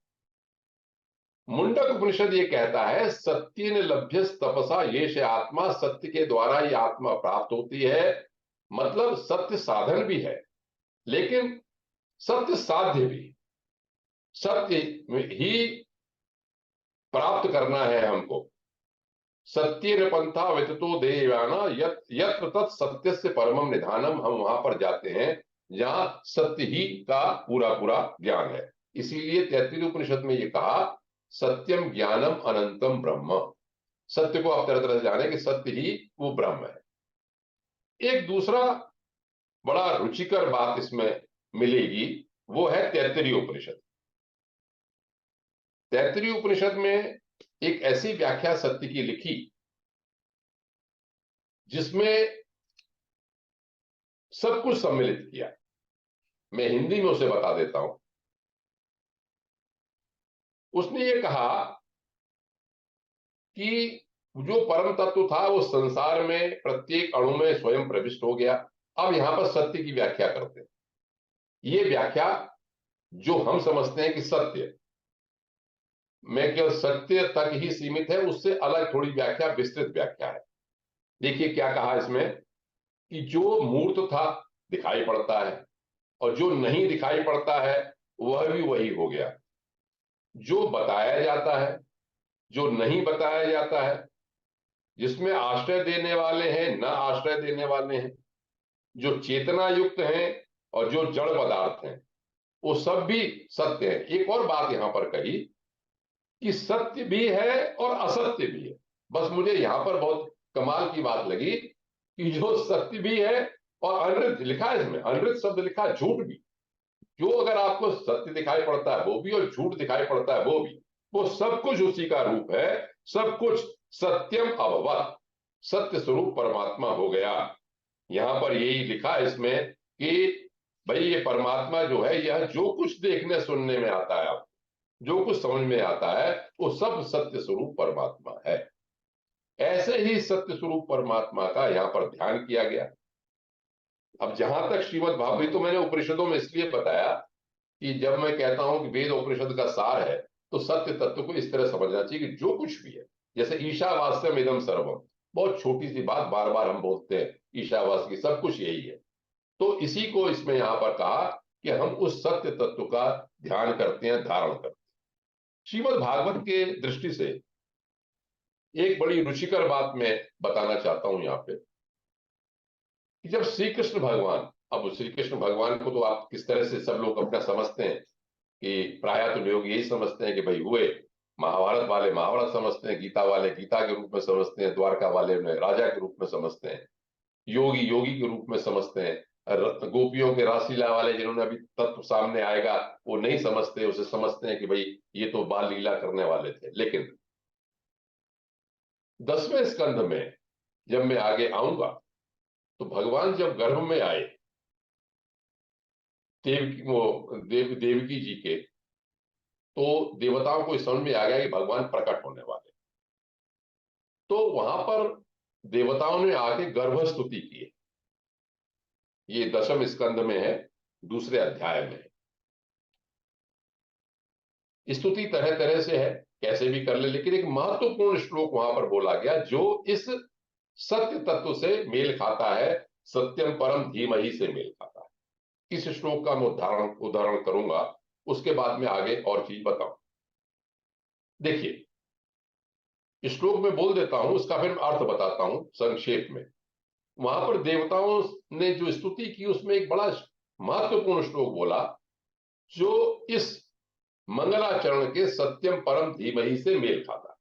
मुंडक उपनिषद ये कहता है सत्येन लभ्यस तपसा येष आत्मा, सत्य के द्वारा ये आत्मा प्राप्त होती है। मतलब सत्य साधन भी है लेकिन सत्य साध्य भी, सत्य ही प्राप्त करना है हमको। सत्य पंथा व्यतीतो देवाना यत्र तत् सत्य से परमम निधानम, हम वहां पर जाते हैं जहां सत्य ही का पूरा पूरा ज्ञान है। इसीलिए तैत्तिरीय उपनिषद में ये कहा सत्यम ज्ञानम अनंतम ब्रह्म, सत्य को आप तरह तरह से जाने कि सत्य ही वो ब्रह्म है। एक दूसरा बड़ा रुचिकर बात इसमें मिलेगी, वो है तैत्तिरीय उपनिषद। तैत्तिरीय उपनिषद में एक ऐसी व्याख्या सत्य की लिखी जिसमें सब कुछ सम्मिलित किया। मैं हिंदी में उसे बता देता हूं। उसने ये कहा कि जो परम तत्व था वो संसार में प्रत्येक अणु में स्वयं प्रविष्ट हो गया। अब यहां पर सत्य की व्याख्या करते हैं। ये व्याख्या जो हम समझते हैं कि सत्य में केवल सत्य तक ही सीमित है, उससे अलग थोड़ी व्याख्या, विस्तृत व्याख्या है। देखिए क्या कहा इसमें कि जो मूर्त था दिखाई पड़ता है और जो नहीं दिखाई पड़ता है वह भी वही हो गया। जो बताया जाता है, जो नहीं बताया जाता है, जिसमें आश्रय देने वाले हैं, न आश्रय देने वाले हैं, जो चेतना युक्त हैं और जो जड़ पदार्थ हैं, वो सब भी सत्य है। एक और बात यहां पर कही कि सत्य भी है और असत्य भी है। बस मुझे यहां पर बहुत कमाल की बात लगी कि जो सत्य भी है और अनृत लिखा है, इसमें अनृत शब्द लिखा है, झूठ भी। जो अगर आपको सत्य दिखाई पड़ता है वो भी और झूठ दिखाई पड़ता है वो भी, वो सब कुछ उसी का रूप है। सब कुछ सत्यम अभवत, सत्य स्वरूप परमात्मा हो गया। यहां पर यही लिखा है इसमें कि भाई ये परमात्मा जो है, यह जो कुछ देखने सुनने में आता है, आप जो कुछ समझ में आता है, वो सब सत्य स्वरूप परमात्मा है। ऐसे ही सत्य स्वरूप परमात्मा का यहां पर ध्यान किया गया। अब जहां तक श्रीमद् भागवत, तो मैंने उपनिषदों में इसलिए बताया कि जब मैं कहता हूं कि वेद उपनिषद का सार है, तो सत्य तत्व को इस तरह समझना चाहिए कि जो कुछ भी है, जैसे ईशावास्यम इदम सर्वम, बहुत छोटी सी बात बार बार हम बोलते हैं, ईशावास की सब कुछ यही है। तो इसी को इसमें यहां पर कहा कि हम उस सत्य तत्व का ध्यान करते हैं, धारण करते हैं। श्रीमद् भागवत के दृष्टि से एक बड़ी रुचिकर बात मैं बताना चाहता हूं यहाँ पे कि जब श्री कृष्ण भगवान, अब श्री कृष्ण भगवान को तो आप किस तरह से सब लोग अपना समझते हैं कि प्रायः तो लोग यही समझते हैं कि भाई हुए, महाभारत वाले महाभारत समझते हैं, गीता वाले गीता के रूप में समझते हैं, द्वारका वाले में राजा के रूप में समझते हैं, योगी योगी के रूप में समझते हैं, गोपियों के रासलीला वाले जिन्होंने अभी तत्व सामने आएगा वो नहीं समझते, उसे समझते हैं कि भाई ये तो बाल लीला करने वाले थे। लेकिन 10वें स्कंध में जब मैं आगे आऊंगा तो भगवान जब गर्भ में आए देवकी जी के, तो देवताओं को इस समझ में आ गया कि भगवान प्रकट होने वाले। तो वहां पर देवताओं ने आके गर्भ स्तुति की है। ये 10वें स्कंध में है, दूसरे अध्याय में है। स्तुति तरह तरह से है, कैसे भी कर ले, लेकिन एक महत्वपूर्ण श्लोक वहां पर बोला गया जो इस सत्य तत्व से मेल खाता है, सत्यम परम धीमहि से मेल खाता है। इस श्लोक का मैं उदाहरण करूंगा, उसके बाद में आगे और चीज बताऊं। देखिए श्लोक में बोल देता हूं, उसका फिर अर्थ बताता हूं संक्षेप में। वहां पर देवताओं ने जो स्तुति की उसमें एक बड़ा महत्वपूर्ण श्लोक बोला जो इस मंगलाचरण के सत्यम परम धीमहि से मेल खाता है।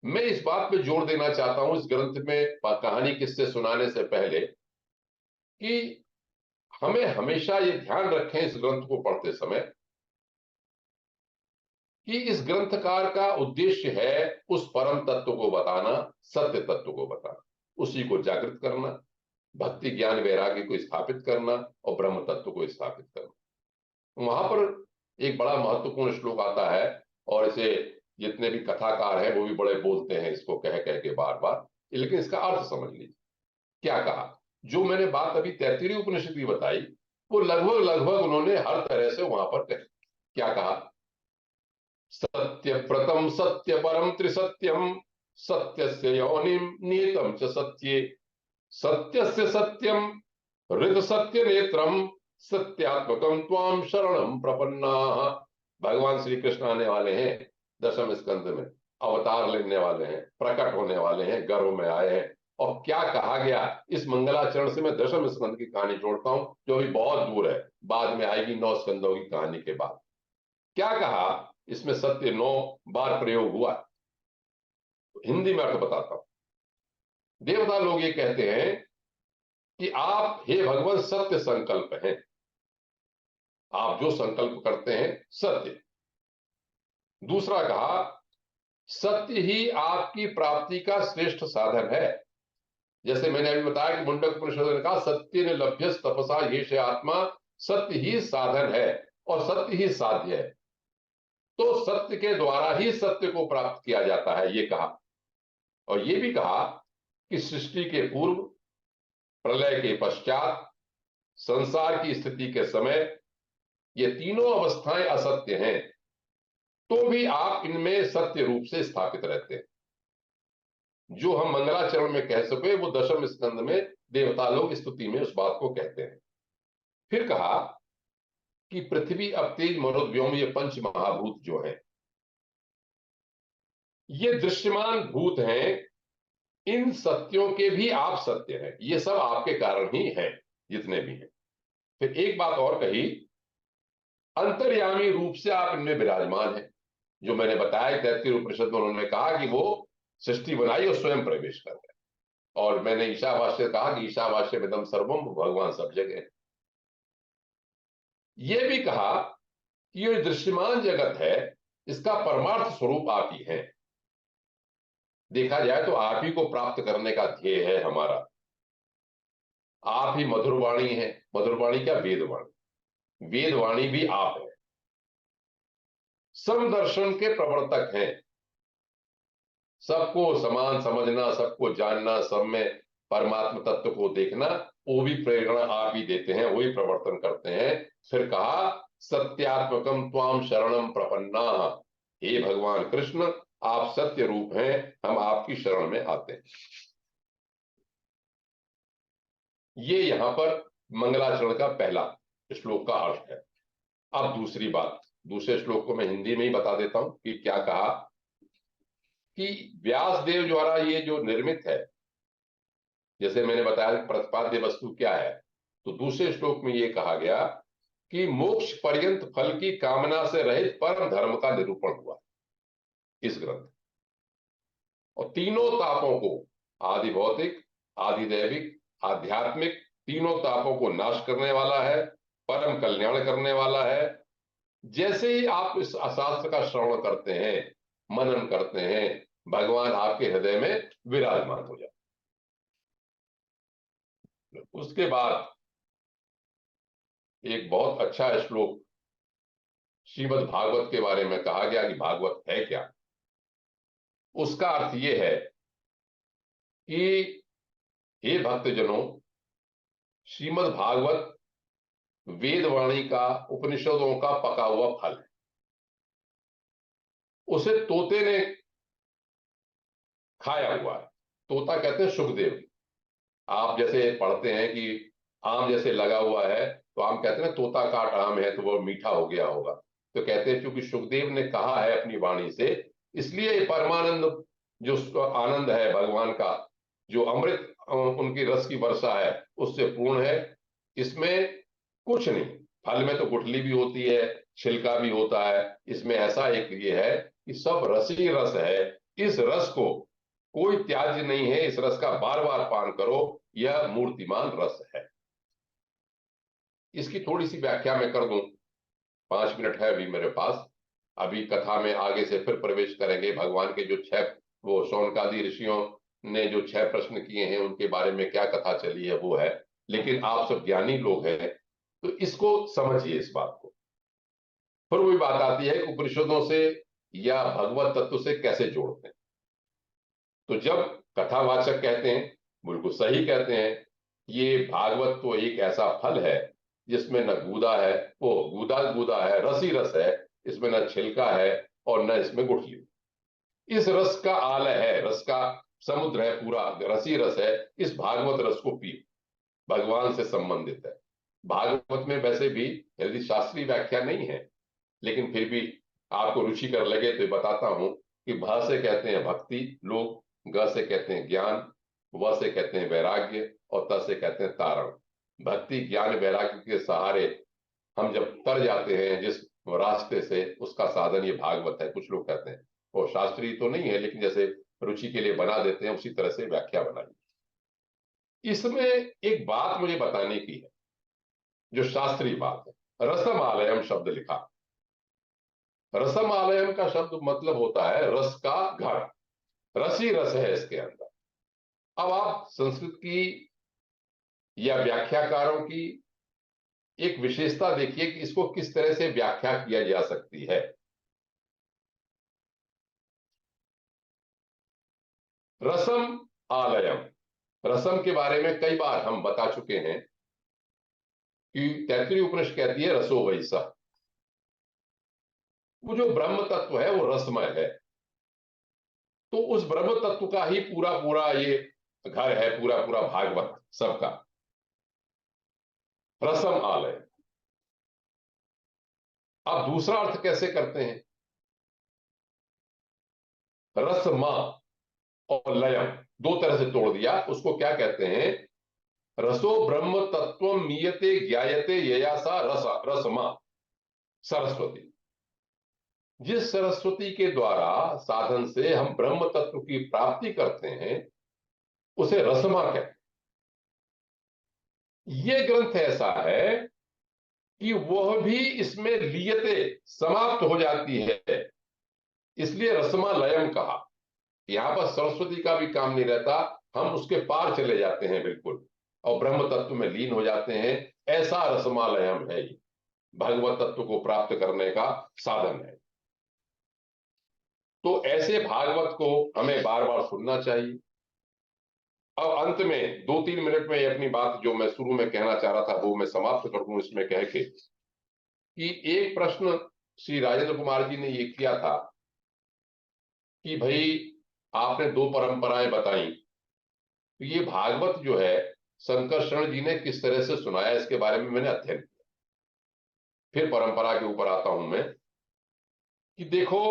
मैं इस बात पे जोर देना चाहता हूं इस ग्रंथ में कहानी किस्से सुनाने से पहले कि हमें हमेशा ये ध्यान रखें इस ग्रंथ को पढ़ते समय कि इस ग्रंथकार का उद्देश्य है उस परम तत्व को बताना, सत्य तत्व को बताना, उसी को जागृत करना, भक्ति ज्ञान वैराग्य को स्थापित करना और ब्रह्म तत्व को स्थापित करना। वहां पर एक बड़ा महत्वपूर्ण श्लोक आता है और इसे जितने भी कथाकार हैं वो भी बड़े बोलते हैं इसको कह कह के बार बार, लेकिन इसका अर्थ समझ लीजिए। क्या कहा, जो मैंने बात अभी तैत्तिरीय उपनिषद की बताई वो लगभग लगभग उन्होंने हर तरह से वहां पर कही। क्या कहा सत्यव्रतम सत्य परम त्रिसत्यम सत्यस्य योनिम नियतम च सत्ये सत्यस्य सत्यम हृद सत्य नेत्रम सत्यात्मकम त्वाम शरणम प्रपन्ना। भगवान श्री कृष्ण आने वाले हैं दशम स्कंद में, अवतार लेने वाले हैं, प्रकट होने वाले हैं, गर्भ में आए हैं। और क्या कहा गया इस मंगलाचरण से, मैं दशम स्कंद की कहानी जोड़ता हूं जो अभी बहुत दूर है, बाद में आएगी 9 स्कंदों की कहानी के बाद। क्या कहा इसमें, सत्य 9 बार प्रयोग हुआ। हिंदी में अर्थ बताता हूं। देवता लोग ये कहते हैं कि आप हे भगवान सत्य संकल्प हैं, आप जो संकल्प करते हैं सत्य। दूसरा कहा सत्य ही आपकी प्राप्ति का श्रेष्ठ साधन है। जैसे मैंने अभी बताया कि मुंडक उपनिषद ने कहा सत्य ने लभ्य तपसा ये से आत्मा, सत्य ही साधन है और सत्य ही साध्य है। तो सत्य के द्वारा ही सत्य को प्राप्त किया जाता है, ये कहा। और ये भी कहा कि सृष्टि के पूर्व, प्रलय के पश्चात, संसार की स्थिति के समय ये तीनों अवस्थाएं असत्य हैं, तो भी आप इनमें सत्य रूप से स्थापित रहते हैं। जो हम मंगलाचरण में कह सके वो दशम स्कंद में देवता लोग स्तुति में उस बात को कहते हैं। फिर कहा कि पृथ्वी, अब तेज, मरुत, व्योम, ये पंच महाभूत जो हैं, ये दृश्यमान भूत हैं, इन सत्यों के भी आप सत्य हैं, ये सब आपके कारण ही हैं जितने भी हैं। फिर एक बात और कही, अंतर्यामी रूप से आप इनमें विराजमान हैं। जो मैंने बताया 33 उपनिषद में उन्होंने कहा कि वो सृष्टि बनाई और स्वयं प्रवेश कर गए। और मैंने ईशावास्य कहा कि ईशावास्य विदम सर्वम, भगवान सब जगह। ये भी कहा कि ये दृश्यमान जगत है, इसका परमार्थ स्वरूप आप ही हैं। देखा जाए तो आप ही को प्राप्त करने का ध्येय है हमारा। आप ही मधुरवाणी है। मधुरवाणी क्या? वेदवाणी। वेदवाणी भी आप है। समदर्शन के प्रवर्तक हैं। सबको समान समझना, सबको जानना, सब में परमात्मा तत्व को देखना, वो भी प्रेरणा आप ही देते हैं, वही प्रवर्तन करते हैं। फिर कहा सत्यात्मकम त्वाम शरणम प्रपन्ना। हे भगवान कृष्ण, आप सत्य रूप हैं, हम आपकी शरण में आते हैं। ये यहां पर मंगलाचरण का पहला श्लोक का अर्थ है। अब दूसरी बात, दूसरे श्लोक को मैं हिंदी में ही बता देता हूं कि क्या कहा। कि व्यास देव द्वारा ये जो निर्मित है, जैसे मैंने बताया प्रतिपाद्य वस्तु क्या है, तो दूसरे श्लोक में ये कहा गया कि मोक्ष पर्यंत फल की कामना से रहित परम धर्म का निरूपण हुआ इस ग्रंथ। और तीनों तापों को, आदि भौतिक, आदि दैविक, आध्यात्मिक, तीनों तापों को नाश करने वाला है, परम कल्याण करने वाला है। जैसे ही आप इस शास्त्र का श्रवण करते हैं, मनन करते हैं, भगवान आपके हृदय में विराजमान हो जाते। उसके बाद एक बहुत अच्छा श्लोक श्रीमद् भागवत के बारे में कहा गया कि भागवत है क्या। उसका अर्थ यह है कि हे भक्तजनों, श्रीमद् भागवत वेदवाणी का, उपनिषदों का पका हुआ फल है। उसे तोते ने खाया हुआ है। तोता कहते हैं सुखदेव। आप जैसे पढ़ते हैं कि आम जैसे लगा हुआ है, तो आम कहते हैं तोता काट आम है तो वो मीठा हो गया होगा। तो कहते हैं क्योंकि सुखदेव ने कहा है अपनी वाणी से, इसलिए परमानंद जो आनंद है भगवान का, जो अमृत उनकी रस की वर्षा है, उससे पूर्ण है। इसमें कुछ नहीं, फल में तो गुठली भी होती है, छिलका भी होता है, इसमें ऐसा एक ये है कि सब रस ही रस है। इस रस को कोई त्याज्य नहीं है, इस रस का बार बार पान करो, यह मूर्तिमान रस है। इसकी थोड़ी सी व्याख्या मैं कर दूं, 5 मिनट है अभी मेरे पास। अभी कथा में आगे से फिर प्रवेश करेंगे। भगवान के जो 6, वो शौनकादि ऋषियों ने जो 6 प्रश्न किए हैं, उनके बारे में क्या कथा चली है वो है। लेकिन आप सब ज्ञानी लोग हैं, तो इसको समझिए, इस बात को। फिर वही बात आती है कि उपनिषदों से या भगवत तत्व से कैसे जोड़ते हैं। तो जब कथावाचक कहते हैं, बिल्कुल सही कहते हैं, ये भागवत तो एक ऐसा फल है जिसमें न गूदा है, वो गूदा गूदा है, रस ही रस है, इसमें न छिलका है और न इसमें गुठली। इस रस का आलय है, रस का समुद्र है, पूरा रसी रस है। इस भागवत रस को पियो, भगवान से संबंधित है। भागवत में वैसे भी यदि शास्त्रीय व्याख्या नहीं है, लेकिन फिर भी आपको रुचिकर लगे तो बताता हूं कि भ से कहते हैं भक्ति लोग, ग से कहते हैं ज्ञान, व से कहते हैं वैराग्य और त से कहते हैं तारण। भक्ति ज्ञान वैराग्य के सहारे हम जब तर जाते हैं जिस रास्ते से, उसका साधन ये भागवत है। कुछ लोग कहते हैं वो शास्त्रीय तो नहीं है, लेकिन जैसे रुचि के लिए बना देते हैं, उसी तरह से व्याख्या बनाई। इसमें एक बात मुझे बताने की है जो शास्त्रीय बात है। रसमालयम शब्द लिखा। रसमालयम का शब्द मतलब होता है रस का घर, रसी रस है इसके अंदर। अब आप संस्कृत की या व्याख्याकारों की एक विशेषता देखिए कि इसको किस तरह से व्याख्या किया जा सकती है। रसम आलयम, रसम के बारे में कई बार हम बता चुके हैं कि तैत्तिरीय उपनिषद कहती है रसो वैसा। वो जो ब्रह्म तत्व है वो रसमय है। तो उस ब्रह्म तत्व का ही पूरा पूरा ये घर है, पूरा पूरा भागवत सबका रसम आलय। आप दूसरा अर्थ कैसे करते हैं? रसमा और लयम दो तरह से तोड़ दिया। उसको क्या कहते हैं? रसो ब्रह्म तत्व मीयते ज्ञायते ययासा रस रसमा सरस्वती। जिस सरस्वती के द्वारा साधन से हम ब्रह्म तत्व की प्राप्ति करते हैं उसे रसमा कहते हैं। ये ग्रंथ ऐसा है कि वह भी इसमें लियते समाप्त हो जाती है, इसलिए रसमा लयम कहा। यहां पर सरस्वती का भी काम नहीं रहता, हम उसके पार चले जाते हैं बिल्कुल और ब्रह्म तत्व में लीन हो जाते हैं। ऐसा रसमालयम है ये, भगवत तत्व को प्राप्त करने का साधन है। तो ऐसे भागवत को हमें बार बार सुनना चाहिए। अब अंत में 2-3 मिनट में अपनी बात जो मैं शुरू में कहना चाह रहा था वो मैं समाप्त कर दूं इसमें कह के कि एक प्रश्न श्री राजेंद्र कुमार जी ने ये किया था कि भाई आपने 2 परंपराएं बताई, तो ये भागवत जो है शंकरशरण जी ने किस तरह से सुनाया, इसके बारे में मैंने अध्ययन किया। फिर परंपरा के ऊपर आता हूं मैं कि देखो,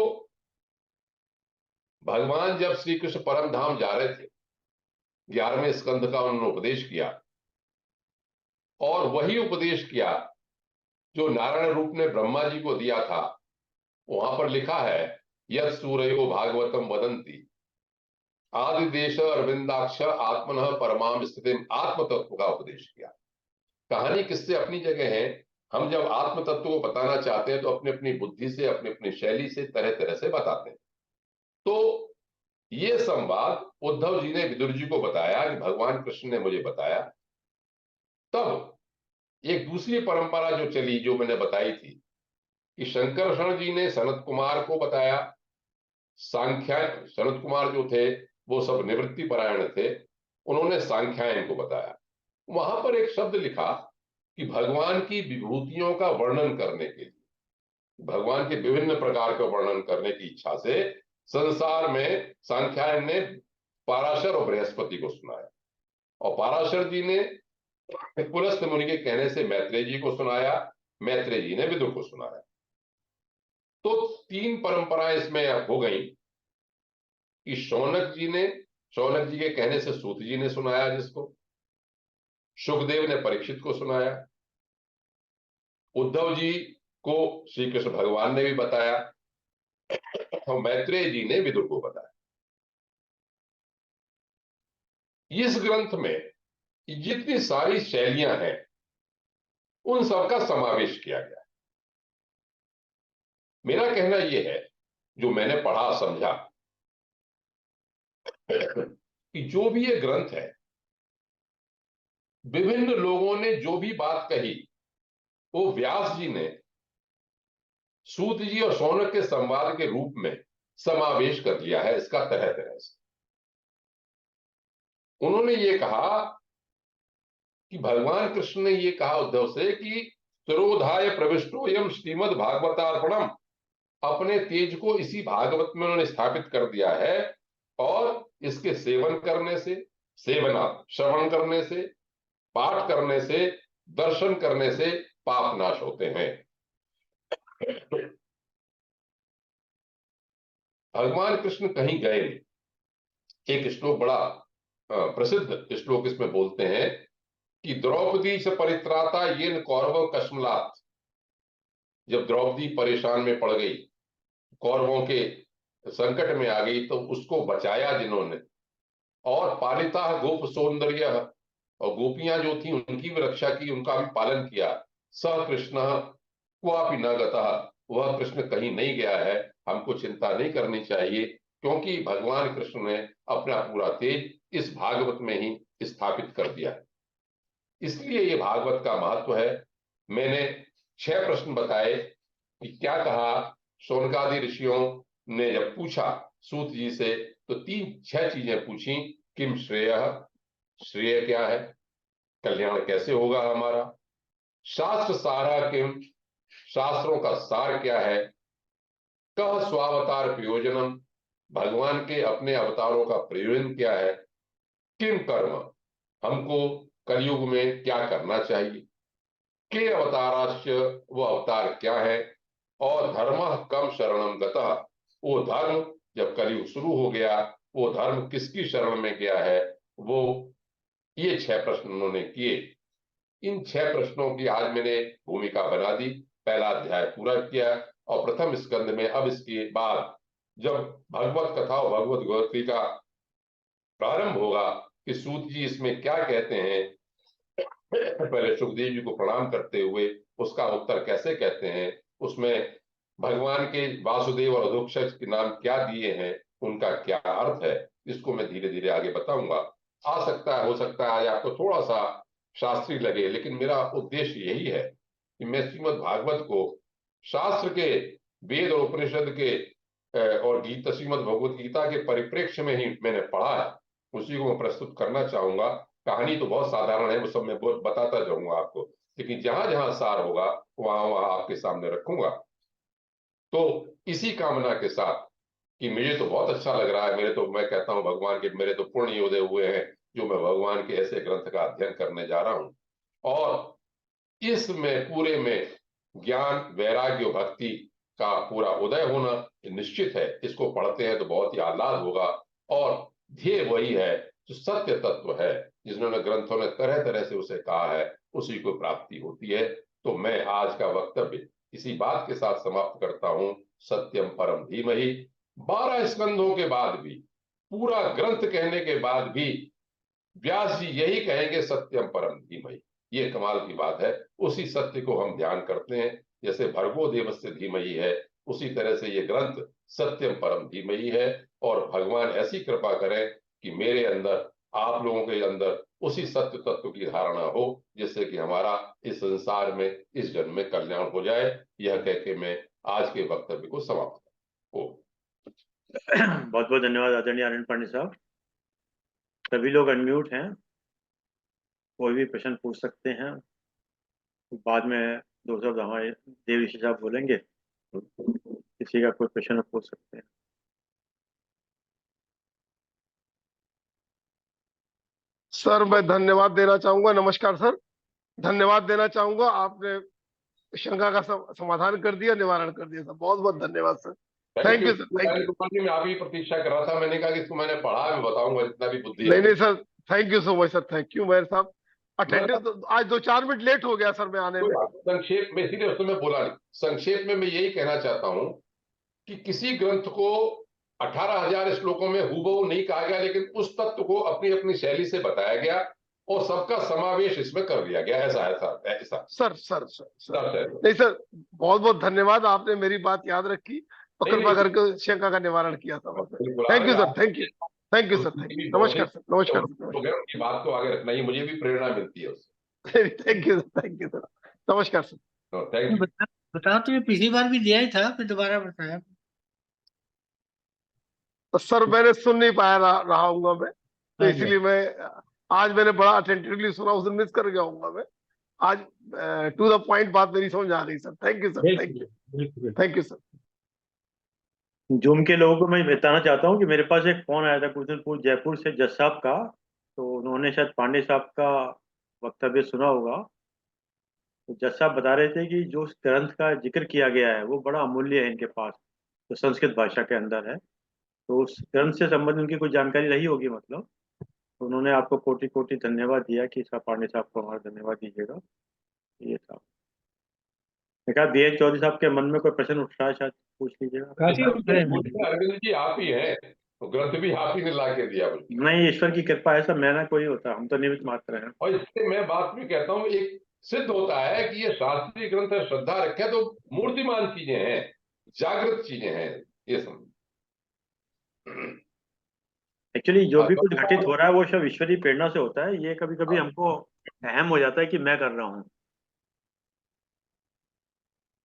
भगवान जब श्री कृष्ण परम धाम जा रहे थे, 11वें स्कंध का उन्होंने उपदेश किया और वही उपदेश किया जो नारायण रूप ने ब्रह्मा जी को दिया था। वहां पर लिखा है यद सूरयो भागवतम वदंती आदि देश अरविंदाक्ष आत्मन परमाम स्थिति, आत्म तत्व का उपदेश किया। कहानी किससे अपनी जगह है। हम जब आत्म तत्व को बताना चाहते हैं तो अपनी अपनी बुद्धि से, अपनी अपनी शैली से, तरह तरह से बताते हैं। तो ये संवाद उद्धव जी ने विदुर जी को बताया कि भगवान कृष्ण ने मुझे बताया। तब एक दूसरी परंपरा जो चली, जो मैंने बताई थी कि शंकरशरण जी ने सनत कुमार को बताया। सांख्यायन, सनत कुमार जो थे वो सब निवृत्ति परायण थे, उन्होंने सांख्यायन को बताया। वहां पर एक शब्द लिखा कि भगवान की विभूतियों का वर्णन करने के लिए, भगवान के विभिन्न प्रकार का वर्णन करने की इच्छा से संसार में सांख्यायन ने पाराशर और बृहस्पति को सुनाया और पाराशर जी ने पुलस्त मुनि के कहने से मैत्रेय जी को सुनाया, मैत्रेय जी ने विदुर को सुनाया। तो 3 परंपराएं इसमें हो गई कि शौनक जी के कहने से सूत जी ने सुनाया जिसको, सुखदेव ने परीक्षित को सुनाया, उद्धव जी को श्री कृष्ण भगवान ने भी बताया और मैत्रेय जी ने विदुर को बताया। इस ग्रंथ में जितनी सारी शैलियां हैं उन सबका समावेश किया गया है। मेरा कहना यह है, जो मैंने पढ़ा समझा, कि जो भी ये ग्रंथ है, विभिन्न लोगों ने जो भी बात कही वो व्यास जी ने सूत जी और शौनक के संवाद के रूप में समावेश कर लिया है इसका तरह तरह से। उन्होंने ये कहा कि भगवान कृष्ण ने ये कहा उद्धव से कि तिरोधाय प्रविष्टो यम श्रीमद भागवतार्पणम अपने तेज को इसी भागवत में उन्होंने स्थापित कर दिया है। और इसके सेवन करने से, श्रवण करने से, पाठ करने से, दर्शन करने से पाप नाश होते हैं। भगवान कृष्ण कहीं गए नहीं। एक श्लोक बड़ा प्रसिद्ध श्लोक इसमें बोलते हैं कि द्रौपदी से परित्राता येन कौरव कश्मलात। जब द्रौपदी परेशान में पड़ गई, कौरवों के संकट में आ गई, तो उसको बचाया जिन्होंने। और पालिता गोप सौंदर्य, और गोपियां जो थी उनकी भी रक्षा की, उनका भी पालन किया। स कृष्ण क्वापि न गतः, वह कृष्ण कहीं नहीं गया है, हमको चिंता नहीं करनी चाहिए, क्योंकि भगवान कृष्ण ने अपना पूरा तेज इस भागवत में ही स्थापित कर दिया। इसलिए ये भागवत का महत्व है। मैंने 6 प्रश्न बताए कि क्या कहा। शौनकादि ऋषियों ने जब पूछा सूत जी से, तो 6 चीजें पूछी। किम श्रेय, श्रेय क्या है, कल्याण कैसे होगा हमारा। शास्त्र सारा किम, शास्त्रों का सार क्या है। कह स्वावतार प्रयोजनम, भगवान के अपने अवतारों का प्रयोजन क्या है। किम कर्म, हमको कलयुग में क्या करना चाहिए। के अवताराश्च, वो अवतार क्या है। और धर्म कम शरणम गतः, वो धर्म जब कलयुग शुरू हो गया, वो धर्म किसकी शरण में गया है। वो ये 6 प्रश्न उन्होंने किए। इन 6 प्रश्नों की आज मैंने भूमिका बना दी। पहला अध्याय पूरा किया, और प्रथम स्कंद में अब इसके बाद जब भगवत कथा और भगवत गीता का प्रारंभ होगा कि सूत जी इसमें क्या कहते हैं, पहले सुखदेव जी को प्रणाम करते हुए उसका उत्तर कैसे कहते हैं, उसमें भगवान के वासुदेव और अधोक्षज के नाम क्या दिए हैं, उनका क्या अर्थ है, इसको मैं धीरे धीरे आगे बताऊंगा। आ सकता है, हो सकता है आज आपको थोड़ा सा शास्त्रीय लगे, लेकिन मेरा उद्देश्य यही है कि मैं श्रीमद् भागवत को शास्त्र के, वेद और उपनिषद के और गीता, श्रीमद् भगवत गीता के परिप्रेक्ष्य में ही मैंने पढ़ा है, उसी को मैं प्रस्तुत करना चाहूंगा। कहानी तो बहुत साधारण है, वो सब मैं बताता जाऊंगा आपको, लेकिन जहां जहां सार होगा वहां वहां आपके सामने रखूंगा। तो इसी कामना के साथ कि मुझे तो बहुत अच्छा लग रहा है, मैं कहता हूं भगवान के मेरे तो पुण्य उदय हुए हैं, जो मैं भगवान के ऐसे ग्रंथ का अध्ययन करने जा रहा हूं। और इसमें पूरे में ज्ञान, वैराग्य, भक्ति का पूरा उदय होना निश्चित है। इसको पढ़ते हैं तो बहुत ही आह्लाद होगा। और ध्येय वही है जो सत्य तत्व है, जिन्होंने ग्रंथों में तरह तरह से उसे कहा है, उसी को प्राप्ति होती है। तो मैं आज का वक्तव्य इसी बात के साथ समाप्त करता हूं। सत्यम परम धीमहि। 12 स्कंधों के बाद भी, पूरा ग्रंथ कहने के बाद भी व्यास जी यही कहेंगे, सत्यम परम धीमहि। ये कमाल की बात है। उसी सत्य को हम ध्यान करते हैं। जैसे भर्गो देवस्य धीमहि है, उसी तरह से ये ग्रंथ सत्यम परम धीमहि है। और भगवान ऐसी कृपा करें कि मेरे अंदर, आप लोगों के अंदर उसी सत्य तत्व की धारणा हो, जिससे कि हमारा इस संसार में, इस जन्म में कल्याण हो जाए। यह कह के मैं आज के वक्तव्य को समाप्त हो। बहुत बहुत धन्यवाद आदरणीय आनंद पांडे साहब। सभी लोग अनम्यूट हैं, कोई भी प्रश्न पूछ सकते हैं। बाद में 2 शब्द हमारे देव ऋषि साहब बोलेंगे, किसी का कोई प्रश्न पूछ सकते हैं। सर मैं धन्यवाद देना चाहूंगा। नमस्कार सर, धन्यवाद देना चाहूंगा। आपने शंका का समाधान कर दिया, निवारण कर दिया सर। बहुत बहुत धन्यवाद sir. Thank you sir, thank you. मैं आपकी प्रतीक्षा कर रहा था। मैंने कहा कि इसको मैंने पढ़ा, मैं बताऊंगा जितना भी बुद्धि नहीं है। नहीं sir, thank you so much sir, thank you. मेरे साहब अटेंडेंस तो आज 2-4 मिनट लेट हो गया सर मैं आने में। संक्षेप में, इसीलिए उसमें मैं बोला नहीं। संक्षेप में मैं यही कहना चाहता हूं कि किसी ग्रंथ को 18,000 श्लोकों में हूबहू नहीं कहा गया, लेकिन उस तत्व को अपनी अपनी शैली से बताया गया और सबका समावेश इसमें कर दिया गया। ऐसा ऐसा सर सर सर सर नहीं सर, बहुत बहुत धन्यवाद। आपने मेरी बात याद रखी और कृपा करके शंका का निवारण किया था। Thank you sir, thank you, thank you sir, thank you. नमस्कार सर, नमस्कार सर। उनकी बात को आगे रखना ही मुझे भी प्रेरणा मिलती है उससे। Thank you sir, thank you sir. नमस्कार सर। Thank you. बताओ तो, ये पिछली बार भी दिया ही था, फिर दोबारा बताया। तो सर मैंने सुन नहीं पाया रहा हूंगा मैं, तो इसलिए मैं आज मैंने बड़ा अटेंटिवली सुना, उस दिन मिस कर गया हूंगा मैं। आज टू द पॉइंट बात मेरी समझ आ रही sir. Thank you sir, thank you, thank you sir. Zoom के लोगों को मैं बताना चाहता हूँ कि मेरे पास एक फोन आया था कुछ दिन पूर्व जयपुर से जज साहब का। तो उन्होंने शायद पांडे साहब का वक्तव्य सुना होगा। तो जज साहब बता रहे थे कि जो उस ग्रंथ का जिक्र किया गया है वो बड़ा अमूल्य है इनके पास, जो संस्कृत भाषा के अंदर है। तो उस ग्रंथ से संबंधित उनकी कुछ जानकारी रही होगी मतलब। तो उन्होंने आपको कोटि कोटि धन्यवाद दिया कि साहब पांडे साहब को हमारा धन्यवाद दीजिएगा। ये था। मैं कहा बीएन चौधरी साहब के मन में कोई प्रश्न उठ रहा है, शायद पूछ लीजिएगा। काफी उठ रहे हैं। अरविंद जी आप ही हैं, तो ग्रंथ भी आप ही ने ला के दिया मुझे। नहीं, ईश्वर की कृपा है, सब मैं ना कोई होता, हम तो निमित्त मात्र हैं। और इससे मैं बात भी कहता हूँ, एक सिद्ध होता है कि ये शास्त्रीय ग्रंथ है, श्रद्धा रखे तो मूर्तिमान चीजें हैं, जागृत चीजें हैं, ये समझ। एक्चुअली जो भी कुछ घटित हो रहा है वो सब ईश्वरीय प्रेरणा से होता है। ये कभी कभी हमको अहम हो जाता है कि मैं कर रहा हूँ।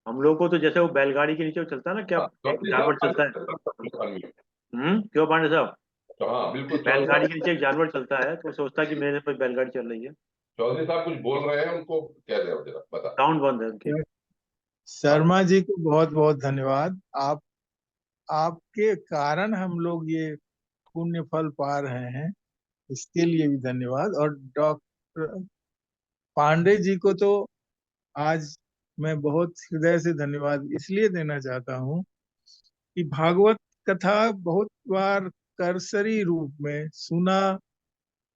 हम लोग को तो जैसे वो बैलगाड़ी के नीचे वो चलता है ना, क्या एक जानवर चलता है। क्यों पांडे साहब? तो हाँ बिल्कुल, बैलगाड़ी के नीचे एक जानवर चलता है तो वो सोचता है कि मेरे पर बैलगाड़ी चल रही है। चौधरी साहब कुछ बोल रहे हैं, उनको कह दे जरा, बता। साउंड बंद है उनके। शर्मा जी को बहुत बहुत धन्यवाद। आपके कारण हम लोग ये पुण्य फल पा रहे हैं, इसके लिए भी धन्यवाद। और डॉक्टर पांडे जी को तो आज मैं बहुत हृदय से धन्यवाद इसलिए देना चाहता हूँ कि भागवत कथा बहुत बार कर्सरी रूप में सुना,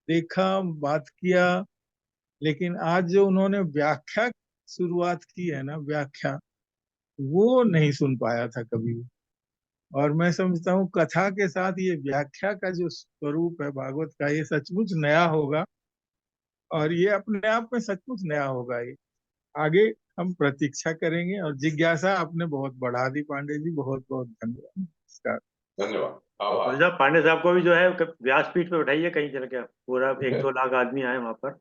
देखा, बात किया, लेकिन आज जो उन्होंने व्याख्या शुरुआत की है ना, व्याख्या, वो नहीं सुन पाया था कभी भी। और मैं समझता हूँ कथा के साथ ये व्याख्या का जो स्वरूप है भागवत का, ये सचमुच नया होगा। और ये अपने आप में सचमुच नया होगा। ये आगे हम प्रतीक्षा करेंगे। और जिज्ञासा आपने बहुत बढ़ा दी पांडे जी, बहुत बहुत धन्यवाद। नमस्कार। धन्यवाद, और आभार। साहब पांडे साहब को भी जो है व्यासपीठ पे बैठाइए कहीं चल के, पूरा 1-2 लाख आदमी आए वहां पर।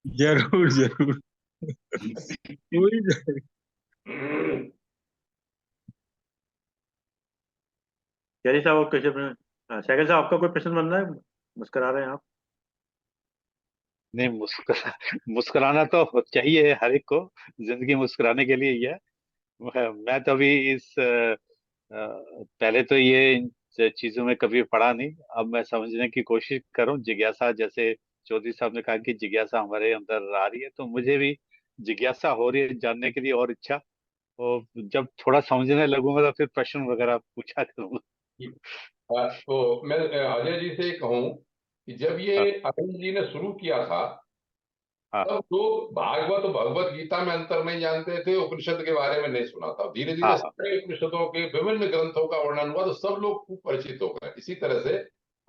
जरूर जरूर। पूरी जरूर। चलिए साहब, और कैसे साइकिल साहब आपका कोई प्रश्न बन रहा है? मुस्कुरा रहे हैं आप। नहीं, मुस्कुराना तो चाहिए हर एक को, जिंदगी मुस्कुराने के लिए ही है। मैं तो अभी पहले तो ये इन चीजों में कभी पढ़ा नहीं। अब मैं समझने की कोशिश करूं। जिज्ञासा, जैसे चौधरी साहब ने कहा कि जिज्ञासा हमारे अंदर आ रही है, तो मुझे भी जिज्ञासा हो रही है जानने के लिए, और इच्छा। और जब थोड़ा समझने लगूंगा तो फिर प्रश्न वगैरह पूछा करूंगा। तो मैं अजय जी से कहूं कि जब ये हाँ, अरविंद जी ने शुरू किया था, हाँ, तब लोग भागवत और भगवत गीता में अंतर नहीं जानते थे, उपनिषद के बारे में नहीं सुना था। धीरे हाँ, धीरे हाँ, सारे उपनिषदों के विभिन्न ग्रंथों का वर्णन हुआ तो सब लोग खूब परिचित हो गए। इसी तरह से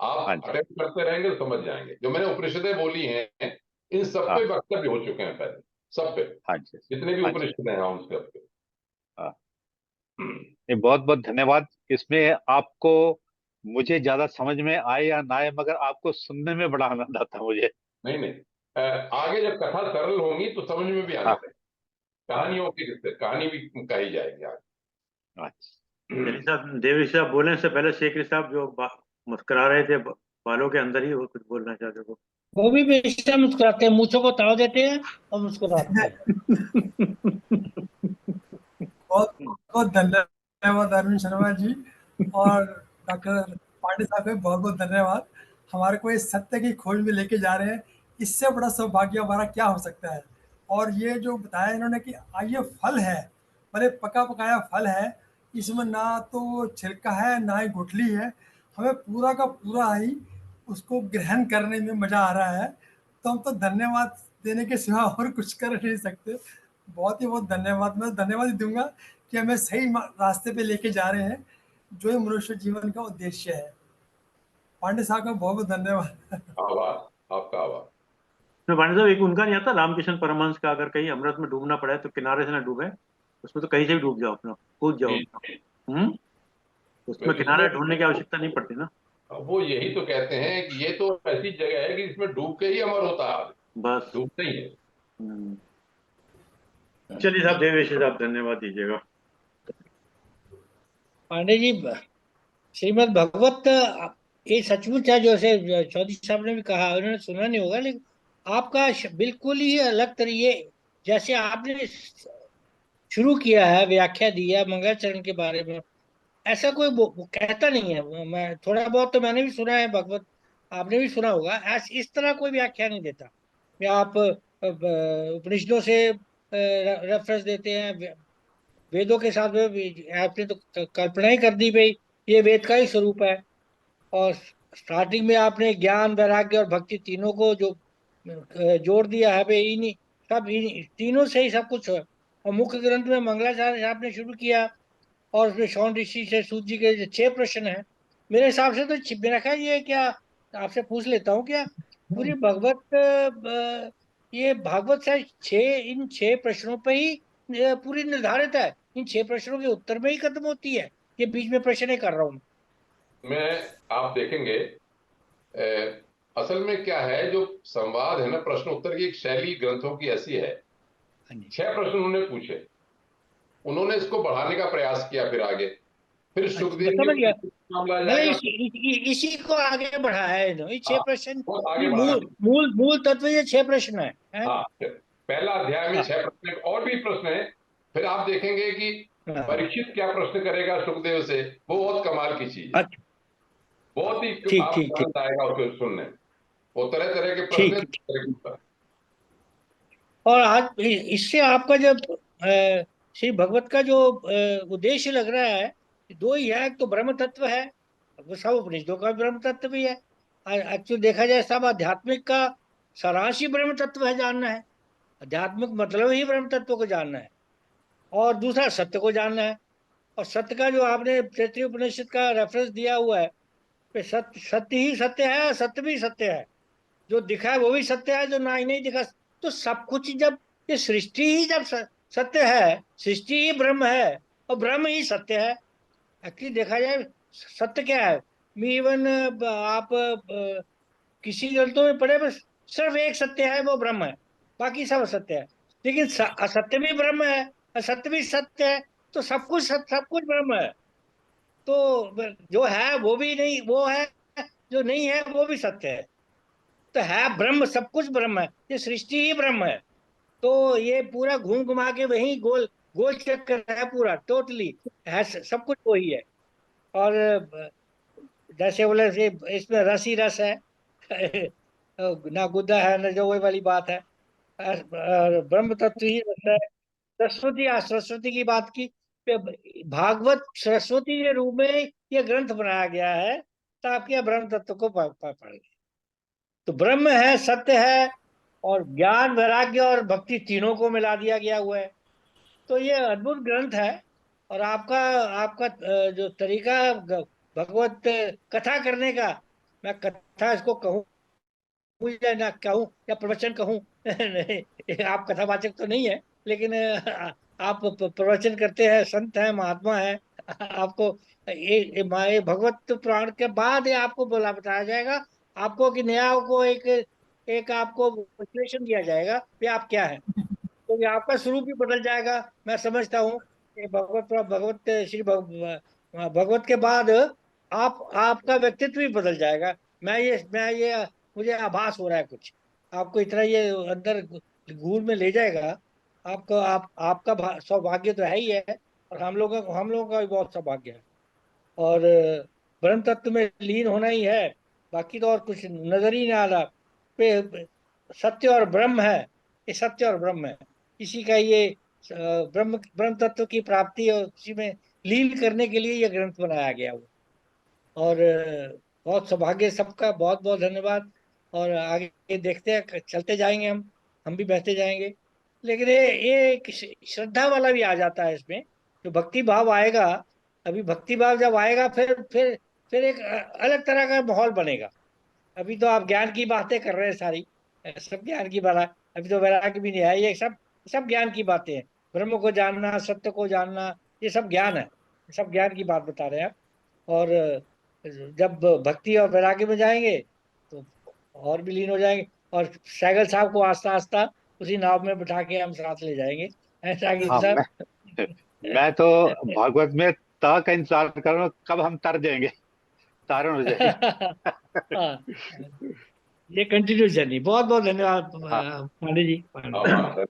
हाँ आप जी, अटेम्प्ट करते रहेंगे तो समझ जाएंगे। जो मैंने उपनिषदें बोली हैं, इन सब हाँ, पे वक्तव्य हो चुके हैं पहले, सब पे, हाँ जी, जितने भी हाँ जी, उपनिषद हैं उन सब पे। हाँ। बहुत बहुत धन्यवाद। इसमें आपको, मुझे ज्यादा समझ में आए या ना आए, मगर आपको सुनने में बड़ा आनंद आता मुझे। नहीं नहीं, आगे जब कथा सरल होंगी तो समझ में भी आने हाँ, लगे। हाँ, कहानियों की कहानी भी कही जाएगी चलिए आगे। साहब, देवऋषि साहब बोलने से पहले शेखर साहब जो मुस्कुरा रहे थे, बालों के अंदर ही वो कुछ बोलना चाहते थे। वो भी बेशक मुस्कुराते हैं, मूछों को ताव देते हैं और मुस्कुराते हैं। बहुत बहुत धन्यवाद अरविंद शर्मा जी और डॉक्टर पांडे साहब को बहुत बहुत धन्यवाद। हमारे को इस सत्य की खोज में लेके जा रहे हैं, इससे बड़ा सौभाग्य हमारा क्या हो सकता है। और ये जो बताया इन्होंने कि ये फल है, भले पका पकाया फल है, इसमें ना तो छिलका है ना ही गुठली है, हमें पूरा का पूरा ही उसको ग्रहण करने में मजा आ रहा है। तो हम तो धन्यवाद देने के सिवा और कुछ कर नहीं सकते। बहुत ही बहुत धन्यवाद। मैं धन्यवाद ही दूंगा कि हमें सही रास्ते पे लेके जा रहे हैं, जो ये मनुष्य जीवन का उद्देश्य है। पांडे साहब का बहुत बहुत धन्यवाद। आभार, आपका आभार। तो पांडे साहब, एक उनका नहीं आता रामकृष्ण परमहंस का, अगर कहीं अमृत में डूबना पड़े तो किनारे से ना डूबे, उसमें तो कहीं से भी डूब जाओ, अपना कूद जाओ अपना। उसमें किनारा ढूंढने की आवश्यकता नहीं पड़ती ना। वो यही तो कहते हैं कि ये तो ऐसी जगह है कि इसमें डूब के ही अमर होता है, बस। डूबते ही है। चलिए साहब, देवेश साहब धन्यवाद दीजिएगा। पांडे जी, श्रीमद् भगवत ये सचमुच है, जैसे चौधरी साहब ने भी कहा, उन्होंने सुना नहीं होगा, लेकिन आपका बिल्कुल ही अलग तरीके, जैसे आपने शुरू किया है, व्याख्या दी है मंगलाचरण के बारे में, ऐसा कोई वो कहता नहीं है। मैं थोड़ा बहुत तो मैंने भी सुना है भगवत, आपने भी सुना होगा, इस तरह कोई व्याख्या नहीं देता कि आप उपनिषदों से रेफरेंस देते हैं, वेदों के साथ में आपने तो कल्पना ही कर दी भाई ये वेद का ही स्वरूप है। और स्टार्टिंग में आपने ज्ञान वैराग्य और भक्ति तीनों को जो जोड़ दिया है भाई, इन्हीं सब तीनों से ही सब कुछ है। और मुख्य ग्रंथ में मंगलाचार्य आपने शुरू किया, और उसमें शौन ऋषि से सूत जी के जो 6 प्रश्न हैं, मेरे हिसाब से तो मेरा ख्याल ये क्या, आपसे पूछ लेता हूँ, क्या पूरी भगवत ये भागवत शायद 6 प्रश्नों पे ही पूरी निर्धारित है, इन 6 प्रश्नों के उत्तर में ही खत्म होती है, ये बीच में प्रश्न नहीं कर रहा हूँ। मैं आप देखेंगे असल में क्या है, जो संवाद है ना, प्रश्न उत्तर की एक शैली ग्रंथों की ऐसी है। हाँ जी। 6 प्रश्न उन्होंने पूछे, उन्होंने इसको बढ़ाने का प्रयास किया, फिर आगे, फिर अच्छा, मैं सुखदेव समझ गया, जी मामला आ मतलब जाएगा। इसी को आगे बढ़ाया है इन्होंने, ये 6 प्रश्न, वो आगे ये बढ़ा। मूल मूल मूल तत्व ये 6 प्रश्न है? हाँ, पहला अध्याय में हाँ 6 प्रश्न और भी प्रश्न है। फिर आप देखेंगे कि हाँ। परीक्षित क्या प्रश्न करेगा सुखदेव से, वो बहुत कमाल की चीज है। अच्छा, बहुत ही ठीक आपको ठीक ठीक आनंद आएगा उसको सुनने। वो तरह तरह के प्रश्न हैं, ठीक ठीक। तरह के उत्तर। और आज इससे आपका जब श्री भगवत का जो उद्देश्य लग रहा है, दो ही है, एक तो ब्रह्म तत्व है, वो सब उपनिषदों का ब्रह्म तत्व भी है। एक्चुअली देखा जाए सब आध्यात्मिक का सारांश ही ब्रह्म तत्व है, जानना है आध्यात्मिक मतलब ही ब्रह्म तत्व को जानना है। और दूसरा सत्य को जानना है। और सत्य का जो आपने तैत्तिरीय उपनिषद का रेफरेंस दिया हुआ है, कि सत्य सत्य ही सत्य है, सत्य भी सत्य है, जो दिखा है वो भी सत्य है, जो ना ही नहीं दिखा। तो सब कुछ जब ये सृष्टि ही जब सत्य है, सृष्टि ही ब्रह्म है और ब्रह्म ही सत्य है। एक्चुअली देखा जाए सत्य क्या है, मैं इवन आप किसी ग्रंथों में पढ़े, बस सिर्फ एक सत्य है, वो ब्रह्म है, बाकी सब असत्य है। लेकिन असत्य भी ब्रह्म है, असत्य भी सत्य है, तो सब कुछ ब्रह्म है। तो जो है वो भी नहीं वो है, जो नहीं है वो भी सत्य है। तो है ब्रह्म, सब कुछ ब्रह्म है, ये सृष्टि ही ब्रह्म है। तो ये पूरा घूम घुमा के वही गोल गोल चक्कर है पूरा, टोटली है, सब कुछ वही है। और जैसे बोले इसमें रस ही रस है ना गुद्दा है ना जो, वही वाली बात है। और ब्रह्म तत्व ही रस है। सरस्वती की बात की, भागवत सरस्वती के रूप में ये ग्रंथ बनाया गया है, तो आपके ब्रह्म तत्व को पढ़ ले। तो ब्रह्म है, सत्य है, और ज्ञान वैराग्य और भक्ति तीनों को मिला दिया गया हुआ है। तो ये अद्भुत ग्रंथ है। और आपका आपका जो तरीका भगवत कथा करने का, मैं कथा इसको कहूँ या ना कहूँ या प्रवचन कहूँ नहीं, आप कथावाचक तो नहीं है, लेकिन आप प्रवचन करते हैं, संत हैं, महात्मा हैं। आपको ये भगवत पुराण के बाद ये आपको बताया जाएगा, आपको कि नया को एक एक आपको विश्लेषण दिया जाएगा कि आप क्या है। तो ये आपका स्वरूप भी बदल जाएगा, मैं समझता हूँ कि भगवत भगवत के बाद आपका व्यक्तित्व भी बदल जाएगा। मैं ये मुझे आभास हो रहा है कुछ, आपको इतना ये अंदर घूर में ले जाएगा। आपको आपका सौभाग्य तो है ही है, और हम लोगों का भी बहुत सौभाग्य है। और ब्रह्म तत्व में लीन होना ही है, बाकी तो और कुछ नजर ही नहीं आ रहा। सत्य और ब्रह्म है, ये सत्य और ब्रह्म है, इसी का ये ब्रह्म ब्रह्म तत्व की प्राप्ति और उसी में लीन करने के लिए ये ग्रंथ बनाया गया हुआ। और बहुत सौभाग्य सबका, बहुत बहुत धन्यवाद। और आगे देखते हैं, चलते जाएंगे हम भी बहते जाएंगे। लेकिन ये एक श्रद्धा वाला भी आ जाता है इसमें, जो भक्ति भाव आएगा। अभी भक्ति भाव जब आएगा, फिर एक अलग तरह का माहौल बनेगा। अभी तो आप ज्ञान की बातें कर रहे हैं सारी, सब ज्ञान की बात। अभी तो वैराग्य भी नहीं है, ये सब सब ज्ञान की बातें हैं। ब्रह्म को जानना, सत्य को जानना, ये सब ज्ञान है, सब ज्ञान की बात बता रहे हैं आप। और जब भक्ति और वैराग्य में जाएंगे तो और भी लीन हो जाएंगे। और सैगल साहब को आस्ता आस्ता उसी नाव में बिठा के हम साथ ले जाएंगे, ऐसा कि हाँ, साहब। मैं तो भागवत में ता का इंतजार कर रहा हूँ, कब हम तर जाएंगे, तारण हो जाएंगे। हाँ, ये कंटिन्यू जर्नी। बहुत बहुत धन्यवाद हाँ, पांडे जी, पांडे। हाँ,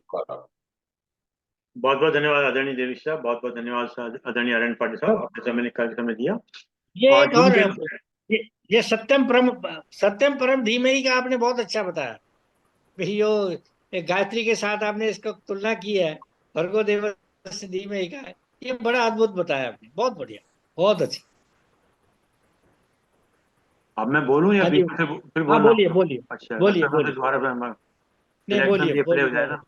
बहुत बहुत धन्यवाद आदरणीय देवेश साहब, बहुत बहुत धन्यवाद आदरणीय आर्यन पाटिल साहब, आपने समय निकाल के समय दिया। ये और एक जूम और के ये सत्यम परम धीमहि का आपने बहुत अच्छा बताया भाई। यो एक गायत्री के साथ आपने इसका तुलना की है, भर्गो देवस्य धीमहि का, ये बड़ा अद्भुत बताया आपने, बहुत बढ़िया, बहुत अच्छा। अब मैं बोलूं या हाँ बीच जी, में से फिर हाँ बोलना? बोलिए बोलिए अच्छा, बोलिए लगता है बोलिए, दोबारा नहीं इलेक्शन बोलिए रिप्ले हो बोलिए जाए ना।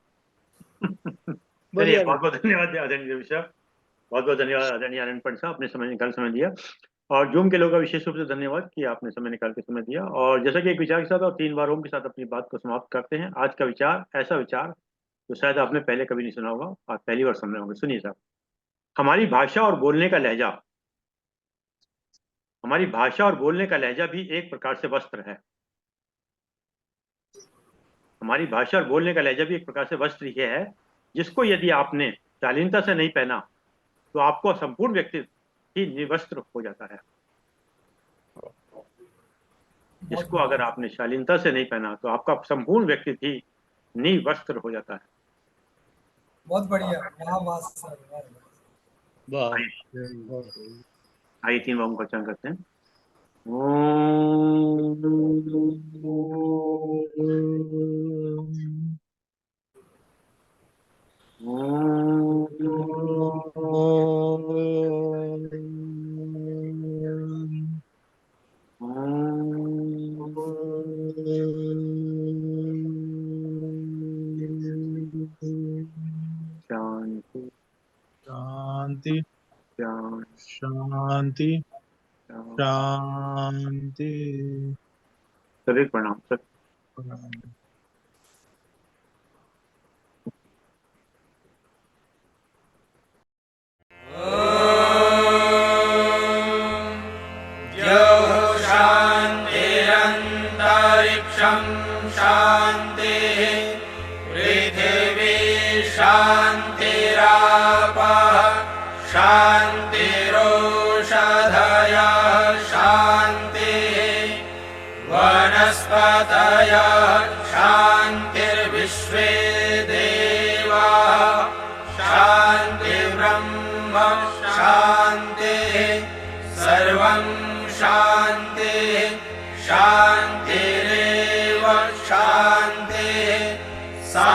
बोलिए चलिए, अभी। बहुत बहुत धन्यवाद आदरणीय देवेश साहब, बहुत बहुत धन्यवाद आदरणीय आर्यन पाटिल साहब, आपने समय निकाल समय दिया। और जूम के लोगों का विशेष रूप से धन्यवाद कि आपने समय निकाल के समय दिया। और जैसा कि एक विचार के साथ और 3 बार ओम के साथ अपनी बात को समाप्त करते हैं। आज का विचार, ऐसा विचार तो शायद आपने पहले कभी नहीं सुना होगा, आप पहली बार सुन रहे होंगे। सुनिए साहब, हमारी भाषा और बोलने का लहजा, हमारी भाषा और बोलने का लहजा भी एक प्रकार से वस्त्र है। हमारी भाषा और बोलने का लहजा भी एक प्रकार से वस्त्र ही है, जिसको यदि आपने शालीनता से नहीं पहना तो आपको संपूर्ण व्यक्तित्व ही निवस्त्र हो जाता है। जिसको अगर आपने शालीनता से नहीं पहना तो आपका संपूर्ण व्यक्तित्व ही निवस्त्र हो जाता है। बहुत बढ़िया, वाह वाह सर, वाह, वाह। आइए 3 बार का उच्चारण करते हैं। शांति शांति शांति शांति शांति। सभी प्रणाम सर। शान्तिरन्तरिक्षं शान्तिः पृथिवी शान्तिरापः शान्तिरोषधयः शान्तिः वनस्पतयः शान्तिर्विश्वे देवाः शान्तिर्ब्रह्म शान्तिः सर्वं शान्तिः शान्तिरेव शान्तिः सा